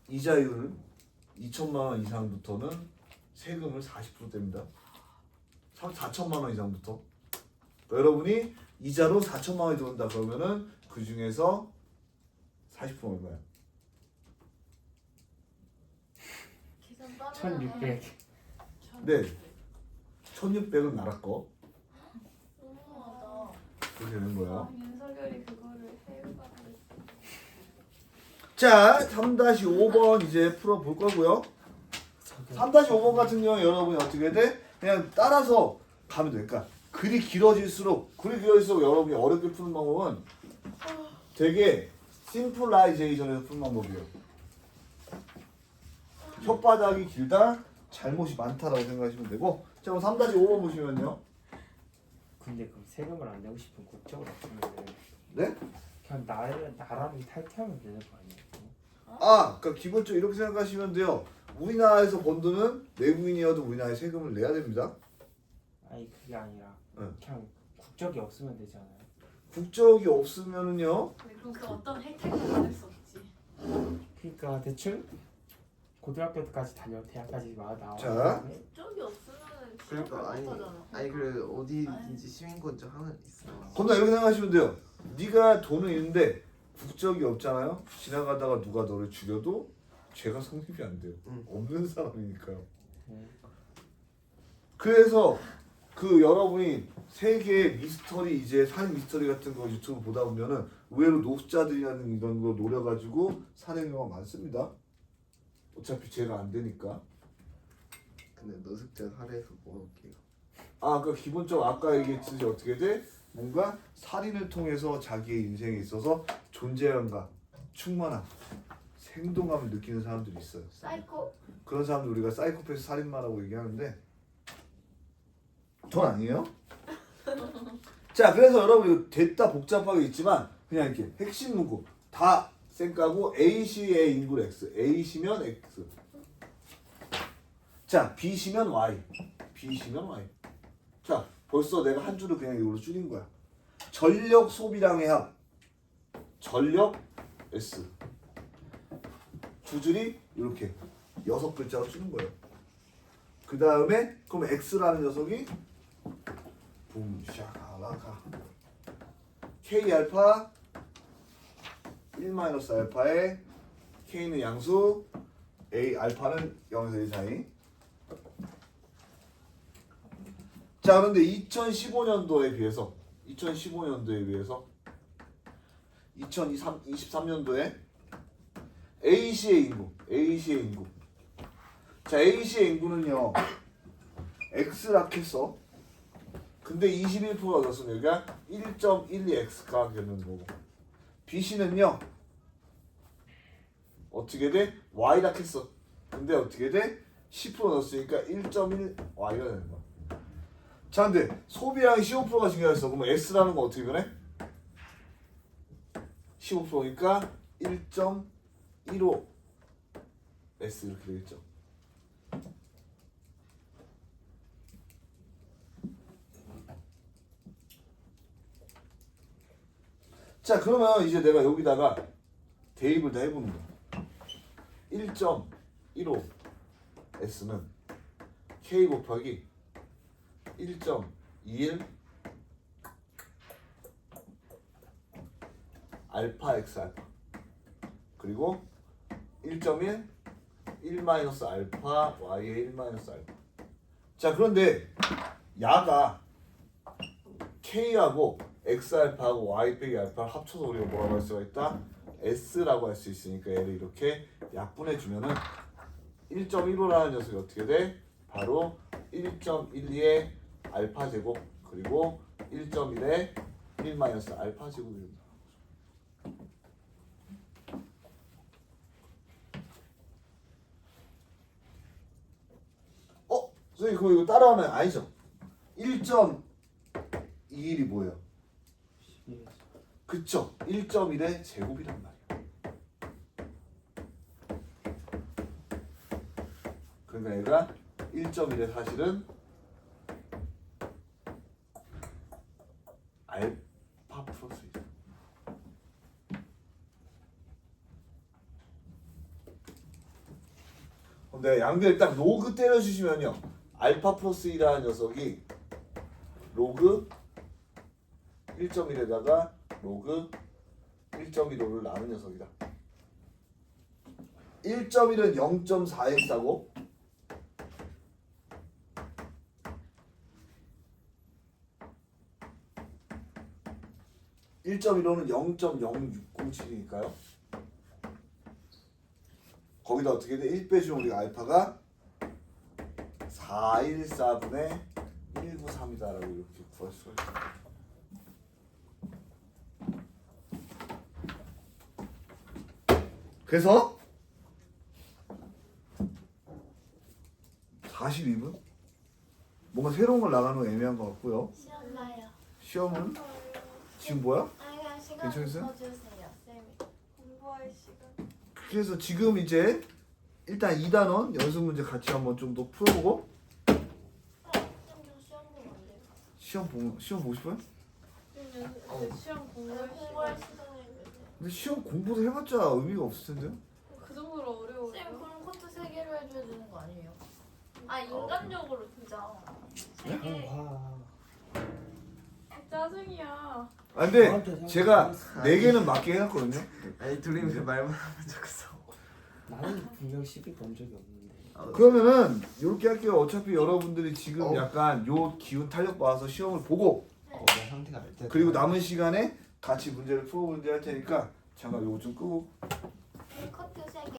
이자율 2천만 원 이상부터는 세금을 40% 뗍니다. 4천만 원 이상부터. 그러니까 여러분이 이자로 4천만 원이 들어온다 그러면은 그 중에서 40% 얼마야? 계산 빠르네. 1600. 네. 1600은 나라 거. 너무하다. 그렇게 되는 거야. 윤석열이 그거를 해외가고 자, 3-5번 이제 풀어볼 거고요. 3-5번 같은 경우에 여러분이 어떻게 돼? 그냥 따라서 가면 돼. 그러니까 글이 길어질수록 여러분이 어렵게 푸는 방법은 되게 심플라이제이션에서 푸는 방법이에요. 혓바닥이 길다, 잘못이 많다라고 생각하시면 되고 자 그럼 3-5번 보시면요. 근데 그럼 세금을 안 내고 싶은 국적을 없으면 네? 그냥 나라를 탈퇴하면 되는 거 아니에요? 아, 그러니까 기본적으로 이렇게 생각하시면 돼요. 우리나라에서 번 돈은 외국인이어도 우리나라에 세금을 내야 됩니다. 아니 그게 아니라 응. 그냥 국적이 없으면 되잖아요. 국적이 없으면은요. 그럼 그 어떤 혜택도 받을 수 없지. 그러니까 대충 고등학교까지 다녀 대학까지 나와. 자. 쪽이 없으면은 그러니까 아니 그래 어디든지 시민권자 하나 있어. 건너 이렇게 생각하시면 돼요. 네가 돈은 있는데 국적이 없잖아요. 지나가다가 누가 너를 죽여도 죄가 성립이 안 돼요. 응. 없는 사람이니까요. 네. 그래서 그 여러분이 세계 미스터리 이제 살인 미스터리 같은 거 유튜브 보다 보면은 의외로 노숙자들이라는 이런 거 노려가지고 살인 경우가 많습니다. 어차피 죄가 안 되니까. 근데 노숙자 살해해서 뭐 할게요. 아, 그 기본적으로 아까 얘기했듯이 어떻게 돼? 뭔가 살인을 통해서 자기의 인생에 있어서 존재감과 충만함, 생동감을 느끼는 사람들이 있어요. 사이코 그런 사람들 우리가 사이코패스 살인마라고 얘기하는데 전 아니에요. 자, 그래서 여러분 이거 됐다 복잡하게 있지만 그냥 이렇게 핵심 문구 다 쌩까고 A시의 인구 X, A시면 X. 자, B시면 Y, B시면 Y. 자, 벌써 내가 한 줄을 그냥 이걸로 줄인 거야. 전력 소비량의 합, 전력 S. 두 줄이 이렇게 6글자로 쓰는 거예요. 그 다음에 그럼 X라는 녀석이 붐샤라가 K 알파 1 알파에 K는 양수, A 알파는 0에서 1 사이. 자, 그런데 2015년도에 비해서 2023년도에 A시의 인구. 자, A시의 인구는요. X라 했어. 근데 21%가 얻었으면 여기가 1.12X가 되는 거고. B씨는요. 어떻게 돼? Y라 했어. 근데 어떻게 돼? 10% 넣었으니까 1.1Y가 되는 거야. 자, 근데 소비량이 15%가 증가했어. 그러면 S라는 거 어떻게 변해? 15%니까 1.15 S 이렇게 되겠죠. 자, 그러면 이제 내가 여기다가 대입을 다 해보는 거야. 1.15 S는 K 곱하기 1.21 알파 X 알파 그리고 1.1 1 마이너스 알파 Y의 1 마이너스 알파. 자, 그런데 야가 K하고 X알파하고 Y 빼기 알파를 합쳐서 우리가 뭐라고 할 수가 있다? S라고 할 수 있으니까 얘를 이렇게 약분해 주면은 1.15라는 녀석이 어떻게 돼? 바로 1.12의 알파 제곱 그리고 1.1의 1 마이너스 알파 제곱이 된다. 선생님 그럼 이거 따라하면 아니죠? 1.21이 뭐예요? 12. 그쵸? 1.1의 제곱이란 말이야. 그러니까 얘가 1.1의 사실은 알파 플러스 1. 근데 양변에 딱 로그 때려주시면요. 알파 플러스 1이라는 녀석이 로그 1.1에다가 로그 1.15를 나눈 녀석이다. 1.1은 0.4x하고 1.15는 0.0607이니까요. 거기다 어떻게 돼? 1 빼주면 우리가 알파가 414분의 193이다라고 이렇게 구할 수가 있어요. 그래서 42분? 뭔가 새로운 걸 나가는 건 애매한 것 같고요. 시험 봐요. 시험은 지금 뭐야? 아, 그냥 시간 괜찮으세요? 더 주세요, 쌤이. 공부할 시간. 그래서 지금 이제 일단 2단원 연습 문제 같이 한번 좀 더 풀어보고 쌤, 저 시험 보면 안 돼요? 시험 보고 싶어요? 시험 공부할 공부할 시간. 시간이 있는데. 근데 시험 공부도 해봤자 의미가 없을 텐데요? 그 정도로 어려워요? 쌤, 그럼 코트 3개로 해줘야 되는 거 아니에요? 아, 인간적으로 진짜. 3개. 와. 짜증이야. 아 근데 저한테 제가 생각해봤어. 4개는 맞게 해놨거든요. 아니 둘이 그 말만 하면 좋겠어. 나는 분명 10이 본 적이 없는데. 그러면은 이렇게 할게요. 어차피 여러분들이 지금 어. 약간 요 기운 탄력 받아서 시험을 보고 내 상태가 알 때. 그리고 남은 시간에 같이 문제를 풀어보는 할 테니까 잠깐 요거 좀 끄고 커트